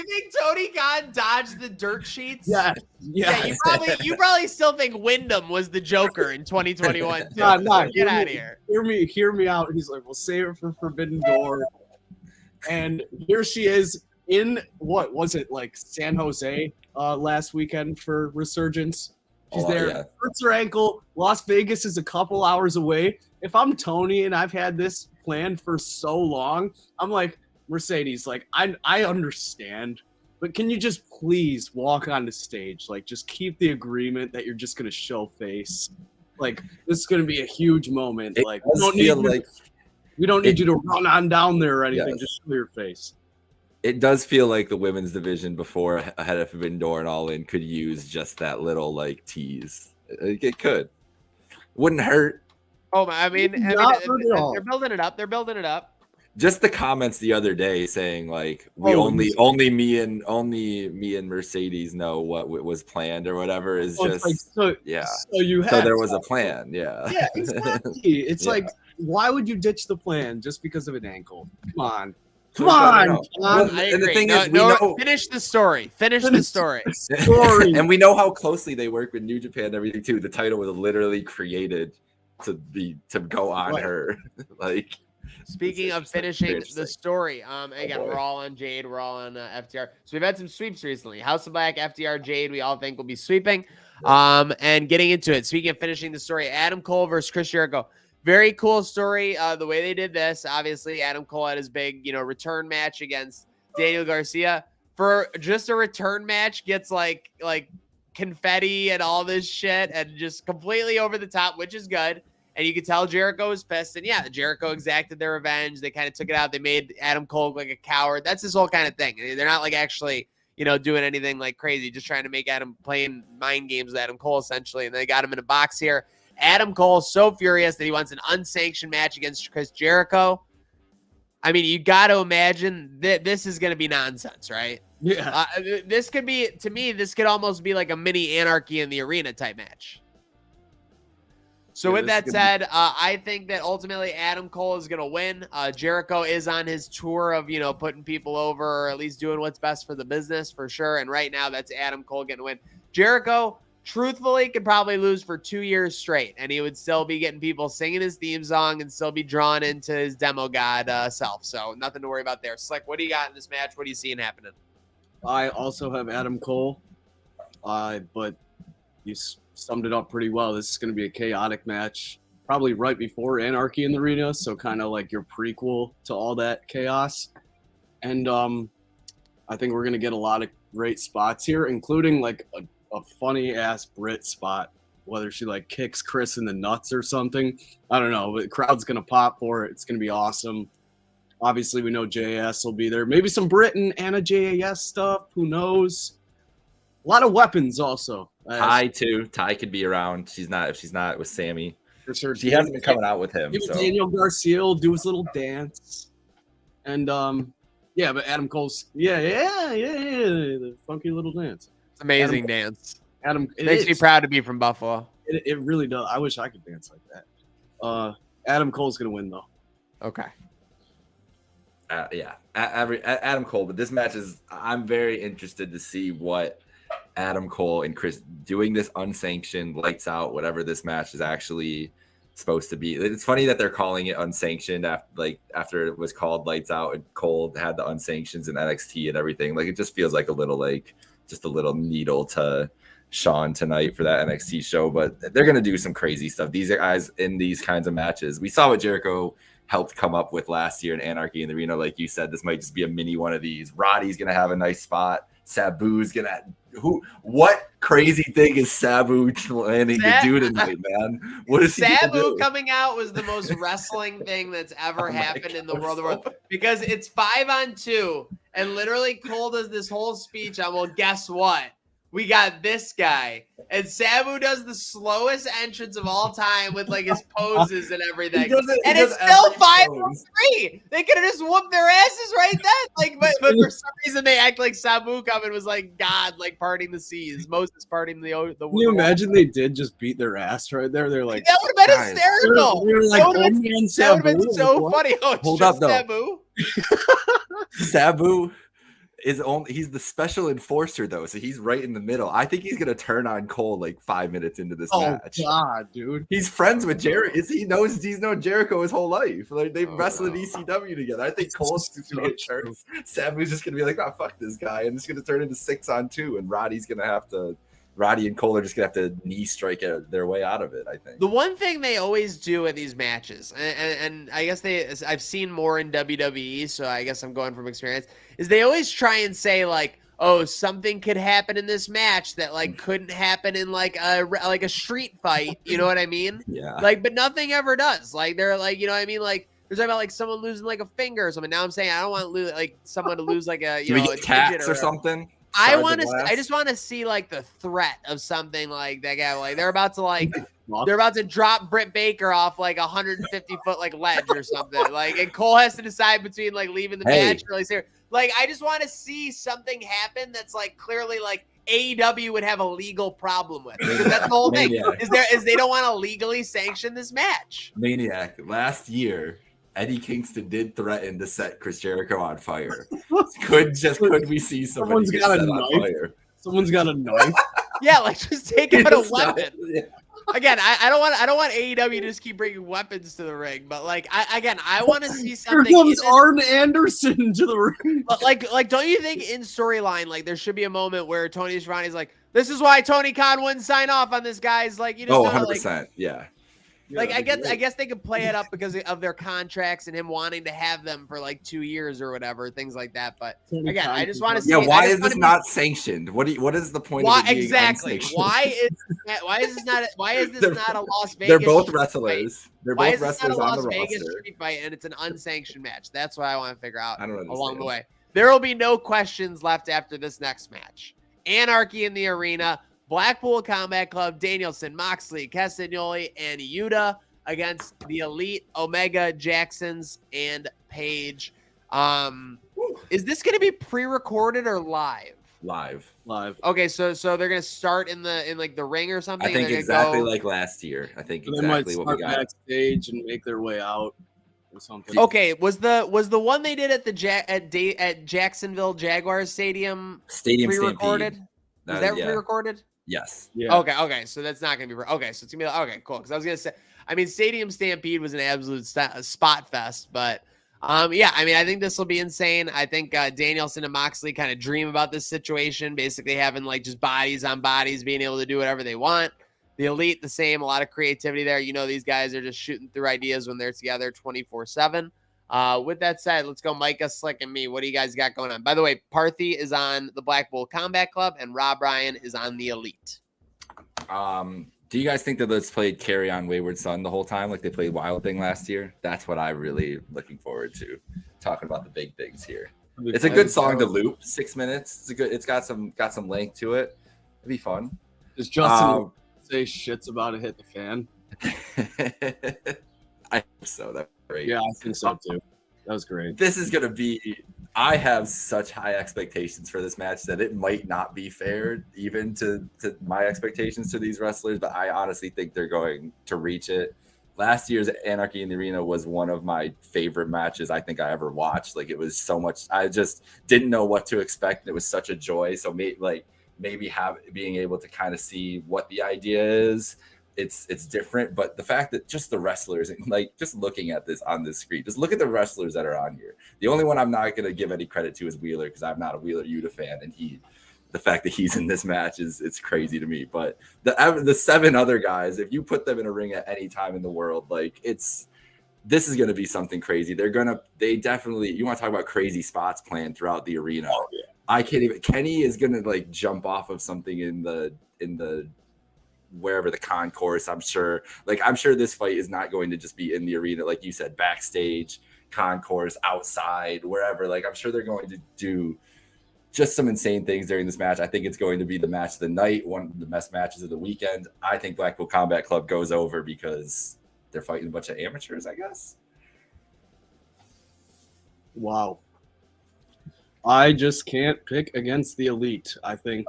think Tony Khan dodged the dirt sheets? Yeah. You probably still think Wyndham was the Joker in 2021. Get out of here. Hear me out. He's like, we'll save it for Forbidden Door. And here she is in what was it, like San Jose last weekend for Resurgence. She's there, hurts her ankle. Las Vegas is a couple hours away. If I'm Tony and I've had this planned for so long, I'm like, Mercedes, like, I understand, but can you just please walk on the stage? Like, just keep the agreement that you're just going to show face. Like, this is going to be a huge moment. Like, we don't need you to run on down there or anything. Yes. Just show your face. It does feel like the women's division before ahead of Forbidden Door and All In could use just that little like tease. It could. Wouldn't hurt. Oh, I mean, they're building it up. They're building it up. Just the comments the other day saying like only me and Mercedes know what was planned or whatever is just So there was a plan. Yeah. Yeah, exactly. It's like, why would you ditch the plan just because of an ankle? Come on. Come on. And the thing is, finish the story. Finish the story. And we know how closely they work with New Japan and everything too. The title was literally created to go on her. Like, speaking of finishing the story, again, we're all on Jade, we're all on FTR. So we've had some sweeps recently. House of Black, FTR, Jade, we all think will be sweeping. And getting into it. Speaking of finishing the story, Adam Cole versus Chris Jericho. Very cool story. The way they did this, obviously, Adam Cole had his big, return match against Daniel Garcia. For just a return match, gets like confetti and all this shit, and just completely over the top, which is good. And you could tell Jericho was pissed. And yeah, Jericho exacted their revenge. They kind of took it out. They made Adam Cole look like a coward. That's this whole kind of thing. They're not like actually, doing anything like crazy, just trying to make Adam playing mind games with Adam Cole essentially. And they got him in a box here. Adam Cole so furious that he wants an unsanctioned match against Chris Jericho. I mean, you got to imagine that this is going to be nonsense, right? Yeah. This could be, to me, this could almost be like a mini Anarchy in the Arena type match. So with that said, I think that ultimately Adam Cole is going to win. Jericho is on his tour of, putting people over, or at least doing what's best for the business for sure. And right now that's Adam Cole getting a win. Jericho, truthfully, could probably lose for 2 years straight, and he would still be getting people singing his theme song and still be drawn into his demo god self. So nothing to worry about there. Slick, what do you got in this match? What are you seeing happening? I also have Adam Cole, but you summed it up pretty well. This is going to be a chaotic match, probably right before Anarchy in the Arena, so kind of like your prequel to all that chaos. And I think we're going to get a lot of great spots here, including like a funny ass Brit spot, whether she like kicks Chris in the nuts or something. I don't know, but the crowd's gonna pop for it. It's gonna be awesome. Obviously, we know JAS will be there. Maybe some Brit and Anna JAS stuff. Who knows? A lot of weapons also. Ty too. Ty could be around. If she's not with Sammy. For sure. She hasn't been coming out with him. Maybe so. Daniel Garcia will do his little dance. And but Adam Cole's the funky little dance. Amazing dance. Adam, it makes me proud to be from Buffalo. It really does. I wish I could dance like that. Adam Cole's gonna win though. Okay. Adam Cole. But this match I'm very interested to see what Adam Cole and Chris doing this unsanctioned, lights out, whatever this match is actually supposed to be. It's funny that they're calling it unsanctioned after it was called Lights Out and Cole had the unsanctions in NXT and everything. Like it just feels like a little needle to Sean tonight for that NXT show, but they're gonna do some crazy stuff. These are guys in these kinds of matches. We saw what Jericho helped come up with last year in Anarchy in the Arena. Like you said, this might just be a mini one of these. Roddy's gonna have a nice spot. Sabu's gonna what crazy thing is Sabu planning to do tonight, man? What is Sabu coming out was the most wrestling thing that's ever happened in the world because it's 5-on-2 and literally Cole does this whole speech on, well, guess what? We got this guy. And Sabu does the slowest entrance of all time with like his poses and everything. And it's still 5-on-3. They could have just whooped their asses right then. Like, but for some reason they act like Sabu coming was like God, like parting the seas. Moses parting the Can you imagine they did just beat their ass right there? They're like, that would have been hysterical. That would have been so funny. Oh, hold up, though. Sabu. Sabu he's the special enforcer though, so he's right in the middle. I think he's gonna turn on Cole like 5 minutes into this match. Oh God, dude. He's friends with Jericho. He's known Jericho his whole life. Like they've wrestled in ECW together. I think Cole's just gonna get turned. Sabu's just gonna be like, oh fuck this guy, and it's gonna turn into 6-on-2, and Roddy and Cole are just gonna have to knee strike their way out of it. I think the one thing they always do in these matches, and I guess I've seen more in WWE, so I guess I'm going from experience, is they always try and say like, oh, something could happen in this match that like couldn't happen in like a street fight. You know what I mean? Yeah. Like, but nothing ever does. Like they're like, you know what I mean? Like they're talking about like someone losing like a finger or something. Now I'm saying I don't want someone to lose like a a cats or something. I just want to see like the threat of something like that guy. Like they're about to drop Britt Baker off like 150 foot like ledge or something. Like, and Cole has to decide between like leaving the match or like I just want to see something happen that's like clearly like AEW would have a legal problem with. Because that's the whole thing. Is they don't want to legally sanction this match. Maniac. Last year, Eddie Kingston did threaten to set Chris Jericho on fire. Could we see somebody get set on fire? Someone's got a knife. Yeah, like just take out a weapon. Yeah. Again, I don't want AEW to just keep bringing weapons to the ring, but like I want to see something. Here comes Arn Anderson to the ring. But like, don't you think in storyline like there should be a moment where Tony Schiavone's like, this is why Tony Khan wouldn't sign off on this guy's like you just 100%, yeah. Like I guess they could play it up because of their contracts and him wanting to have them for like 2 years or whatever, things like that. But again, I just want to see. Yeah, why is this not sanctioned? What is the point of it being exactly? Why is this not a Las Vegas? They're both wrestlers. Fight? They're why both wrestlers on the Vegas roster. Street fight and it's an unsanctioned match? That's what I want to figure out along the way. There will be no questions left after this next match. Anarchy in the Arena. Blackpool Combat Club. Danielson, Moxley, Castagnoli, and Yuta against the Elite, Omega, Jacksons, and Page. Is this going to be pre-recorded or live? Live. Okay, so they're going to start in like the ring or something. I think exactly like last year. I think exactly what we got. Backstage and make their way out or something. Okay, was the one they did at Jacksonville Jaguars Stadium pre-recorded? Was that pre-recorded? Yes. Yeah. Okay. So that's not gonna be okay. So it's gonna be okay. Cool. Because I was gonna say, I mean, Stadium Stampede was an absolute spot fest, but yeah. I mean, I think this will be insane. I think Danielson and Moxley kind of dream about this situation, basically having like just bodies on bodies, being able to do whatever they want. The Elite, the same. A lot of creativity there. You know, these guys are just shooting through ideas when they're together 24/7. With that said, let's go Micah, Slick, and me. What do you guys got going on? By the way, Parthy is on the Black Bull Combat Club, and Rob Ryan is on the Elite. Do you guys think that let's play Carry On Wayward Son the whole time, like they played Wild Thing last year? That's what I'm really looking forward to. Talking about the big things here. It's a good song to loop. 6 minutes. It's got some length to it. It'd be fun. Does Justin say shits about it hit the fan? I hope so. That's great. Yeah, I think so too. That was great. This is going to be – I have such high expectations for this match that it might not be fair even to my expectations to these wrestlers, but I honestly think they're going to reach it. Last year's Anarchy in the Arena was one of my favorite matches I think I ever watched. Like, it was so much – I just didn't know what to expect. It was such a joy. So, maybe being able to kind of see what the idea is it's different. But the fact that just the wrestlers, like just looking at this on this screen, just look at the wrestlers that are on here. The only one I'm not going to give any credit to is Wheeler, because I'm not a Wheeler Yuta fan, and the fact that he's in this match it's crazy to me. But the 7 other guys, if you put them in a ring at any time in the world, like this is going to be something crazy. They definitely, you want to talk about crazy spots planned throughout the arena. Oh, yeah. I can't even, Kenny is going to like jump off of something in the wherever the concourse, I'm sure this fight is not going to just be in the arena. Like you said, backstage, concourse, outside, wherever. Like, I'm sure they're going to do just some insane things during this match. I think it's going to be the match of the night, one of the best matches of the weekend. I think Blackpool Combat Club goes over because they're fighting a bunch of amateurs, I guess. Wow. I just can't pick against the Elite. I think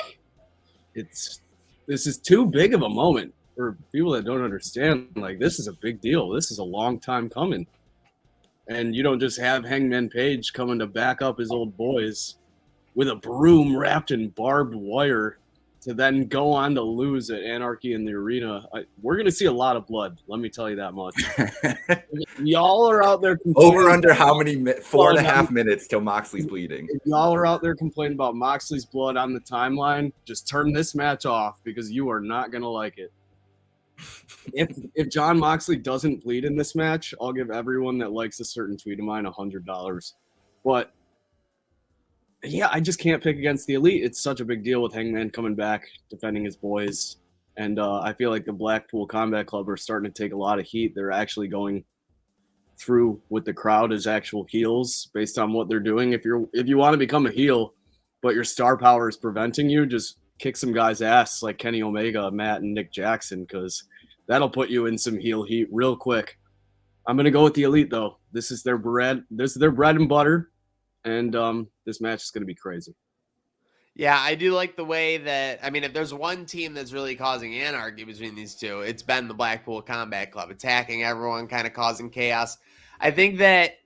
this is too big of a moment for people that don't understand. Like, this is a big deal. This is a long time coming. And you don't just have Hangman Page coming to back up his old boys with a broom wrapped in barbed wire to then go on to lose at Anarchy in the Arena. We're going to see a lot of blood. Let me tell you that much. Y'all are out there over under how many 4.5 minutes till Moxley's bleeding. If y'all are out there complaining about Moxley's blood on the timeline, just turn this match off, because you are not going to like it. If John Moxley doesn't bleed in this match, I'll give everyone that likes a certain tweet of mine $100. But yeah, I just can't pick against the Elite. It's such a big deal with Hangman coming back, defending his boys. And I feel like the Blackpool Combat Club are starting to take a lot of heat. They're actually going through with the crowd as actual heels based on what they're doing. If you want to become a heel, but your star power is preventing you, just kick some guys' ass like Kenny Omega, Matt, and Nick Jackson, because that'll put you in some heel heat real quick. I'm going to go with the Elite, though. This is their bread and butter. And this match is going to be crazy. Yeah, I do like the way that, I mean, if there's one team that's really causing anarchy between these two, it's been the Blackpool Combat Club, attacking everyone, kind of causing chaos. I think that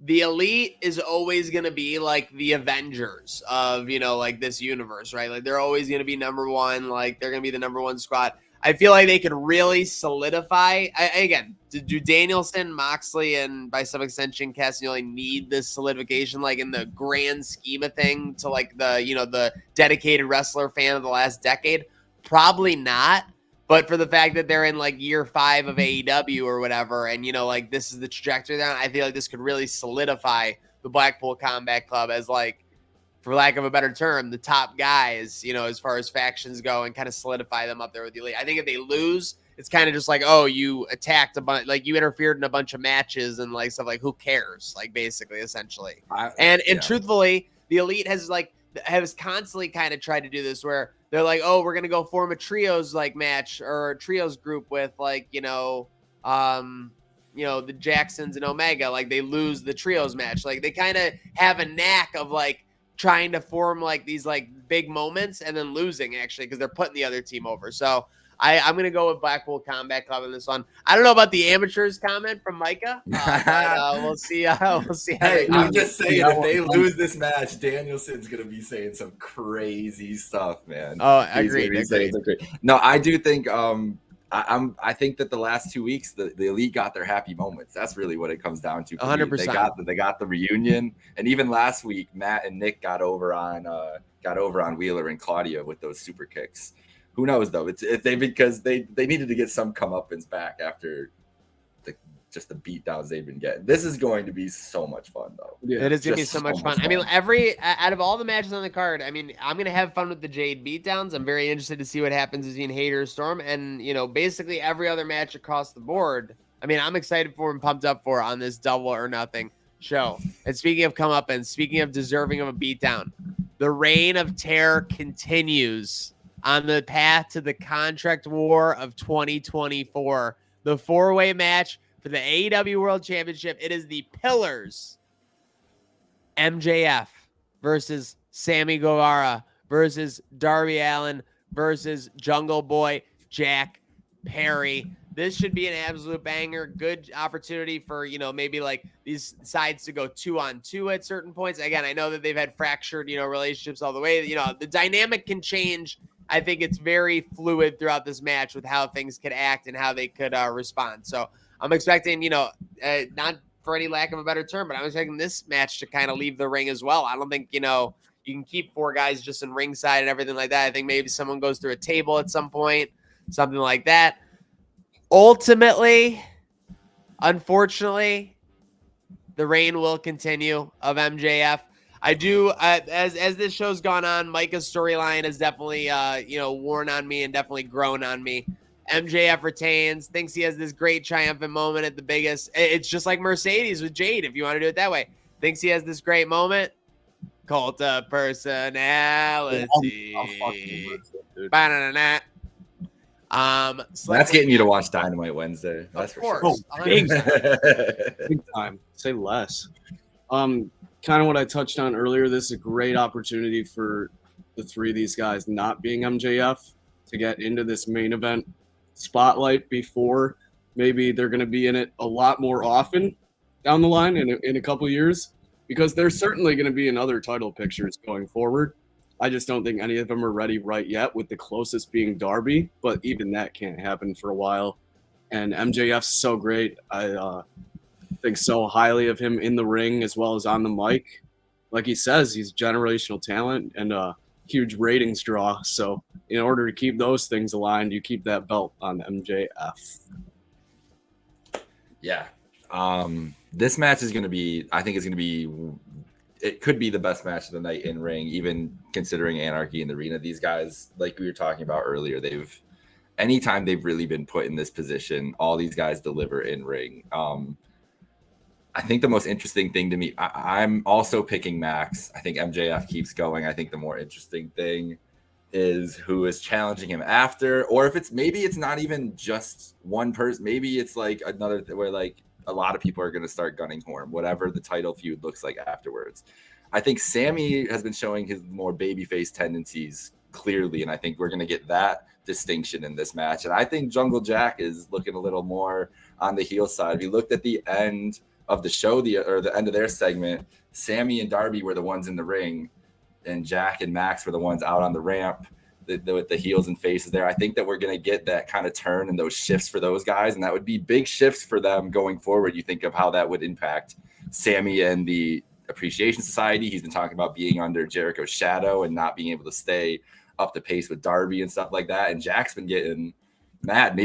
the Elite is always going to be like the Avengers of, like this universe, right? Like, they're always going to be number one. Like, they're going to be the number one squad. I feel like they could really solidify. Again, do Danielson, Moxley, and by some extension Castagnoli need this solidification, like in the grand scheme of thing, to like the dedicated wrestler fan of the last decade? Probably not. But for the fact that they're in like year 5 of AEW or whatever, and like this is the trajectory they're on, I feel like this could really solidify the Blackpool Combat Club as, like, for lack of a better term, the top guys, as far as factions go, and kind of solidify them up there with the Elite. I think if they lose, it's kind of just like, oh, you attacked a bunch, like you interfered in a bunch of matches and like stuff, like who cares? Like, basically, essentially. And truthfully, the Elite has constantly kind of tried to do this where they're like, oh, we're gonna go form a trios like match or a trios group with like, the Jacksons and Omega. Like, they lose the trios match. Like, they kind of have a knack of like trying to form like these like big moments and then losing, actually, because they're putting the other team over. So I'm going to go with Blackpool Combat Club in this one. I don't know about the amateurs comment from Micah. But, we'll see. We'll see. Hey, I'm just saying, if they lose this match, Danielson's going to be saying some crazy stuff, man. Oh, agreed. No, I do think I think that the last 2 weeks, the Elite got their happy moments. That's really what it comes down to. 100%. They got the reunion, and even last week, Matt and Nick got over on Wheeler and Claudia with those super kicks. Who knows though? Because they needed to get some comeuppance back after the beatdowns they've been getting. This is going to be so much fun, though. Yeah, it is going to be so much fun. I mean, out of all the matches on the card, I mean, I'm going to have fun with the Jade beatdowns. I'm very interested to see what happens between Hater Storm, and basically every other match across the board. I mean, I'm excited for and pumped up for on this Double or Nothing show. And speaking of comeuppance, speaking of deserving of a beatdown, the reign of terror continues on the path to the contract war of 2024. The 4-way match for the AEW World Championship. It is the Pillars, MJF versus Sammy Guevara versus Darby Allin versus Jungle Boy Jack Perry. This should be an absolute banger. Good opportunity for, maybe like these sides to go 2-on-2 at certain points. Again, I know that they've had fractured, relationships all the way. The dynamic can change I think it's very fluid throughout this match with how things could act and how they could respond. So I'm expecting, not for any lack of a better term, but I'm expecting this match to kind of leave the ring as well. I don't think, you can keep 4 guys just in ringside and everything like that. I think maybe someone goes through a table at some point, something like that. Ultimately, unfortunately, the reign will continue of MJF. I do, as this show's gone on, Micah's storyline has definitely, worn on me and definitely grown on me. MJF retains, thinks he has this great triumphant moment at the biggest. It's just like Mercedes with Jade, if you want to do it that way. Thinks he has this great moment. Cult of personality. Ba-na-na-na. That's getting you to watch Dynamite Wednesday. That's of course. For sure. Big time. Say less. Kind of what I touched on earlier. This is a great opportunity for the 3 of these guys not being MJF to get into this main event spotlight before maybe they're going to be in it a lot more often down the line in a couple years, because they're certainly going to be in other title pictures going forward. I just don't think any of them are ready right yet, with the closest being Darby, but even that can't happen for a while. And MJF's so great. I think so highly of him in the ring as well as on the mic. Like he says, he's generational talent and a huge ratings draw. So in order to keep those things aligned, you keep that belt on MJF. Yeah. This match is going to be, I think it's going to be, it could be the best match of the night in ring, even considering Anarchy in the arena. These guys, like we were talking about earlier, anytime they've really been put in this position, all these guys deliver in ring. I think the most interesting thing to me, I'm also picking Max. I think MJF keeps going. I think the more interesting thing is who is challenging him after, or if maybe it's not even just one person. Maybe it's like another where like a lot of people are going to start gunning for him, whatever the title feud looks like afterwards. I think Sammy has been showing his more babyface tendencies clearly, and I think we're going to get that distinction in this match. And I think Jungle Jack is looking a little more on the heel side. If you looked at the end of the show, the end of their segment, Sammy and Darby were the ones in the ring, and Jack and Max were the ones out on the ramp with the heels and faces there. I think that we're going to get that kind of turn and those shifts for those guys, and that would be big shifts for them going forward. You think of how that would impact Sammy and the Appreciation Society. He's been talking about being under Jericho's shadow and not being able to stay up the pace with Darby and stuff like that. And Jack's been getting mad.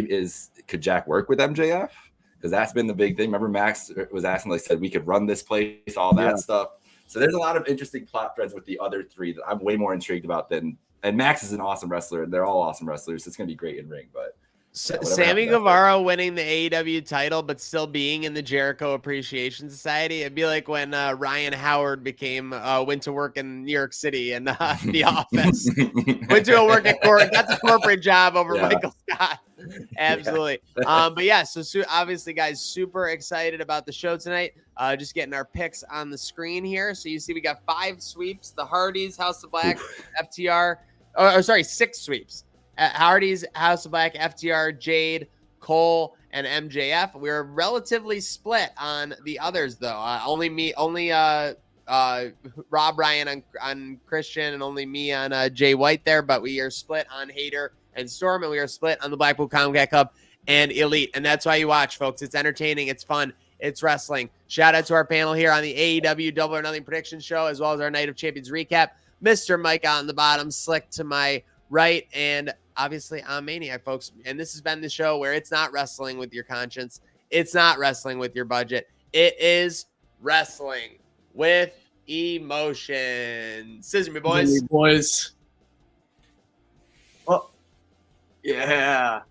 Could Jack work with MJF? Because that's been the big thing. Remember, Max was asking, like, said we could run this place, all that stuff. So there's a lot of interesting plot threads with the other 3 that I'm way more intrigued about than. And Max is an awesome wrestler, and they're all awesome wrestlers. So it's going to be great in ring. But Sammy Guevara winning the AEW title, but still being in the Jericho Appreciation Society. It'd be like when Ryan Howard went to work in New York City in the office. Went to go work at got the corporate job over Michael Scott. Absolutely. But yeah, so obviously, guys, super excited about the show tonight. Just getting our picks on the screen here. So you see we got 5 sweeps. The Hardys, House of Black, FTR. 6 sweeps. Hardy's, House of Black, FTR, Jade, Cole, and MJF. We're relatively split on the others, though. Only Rob Ryan on Christian, and only me on Jay White there. But we are split on Hater and Storm, and we are split on the Blackpool Combat Club and Elite. And that's why you watch, folks. It's entertaining. It's fun. It's wrestling. Shout out to our panel here on the AEW Double or Nothing Prediction Show, as well as our Night of Champions recap. Mr. Mike on the bottom, Slick to my right, and obviously I'm Maniac, folks. And this has been the show where it's not wrestling with your conscience. It's not wrestling with your budget. It is wrestling with emotion. Scissor me, boys. Scissor me, boys. Oh, yeah.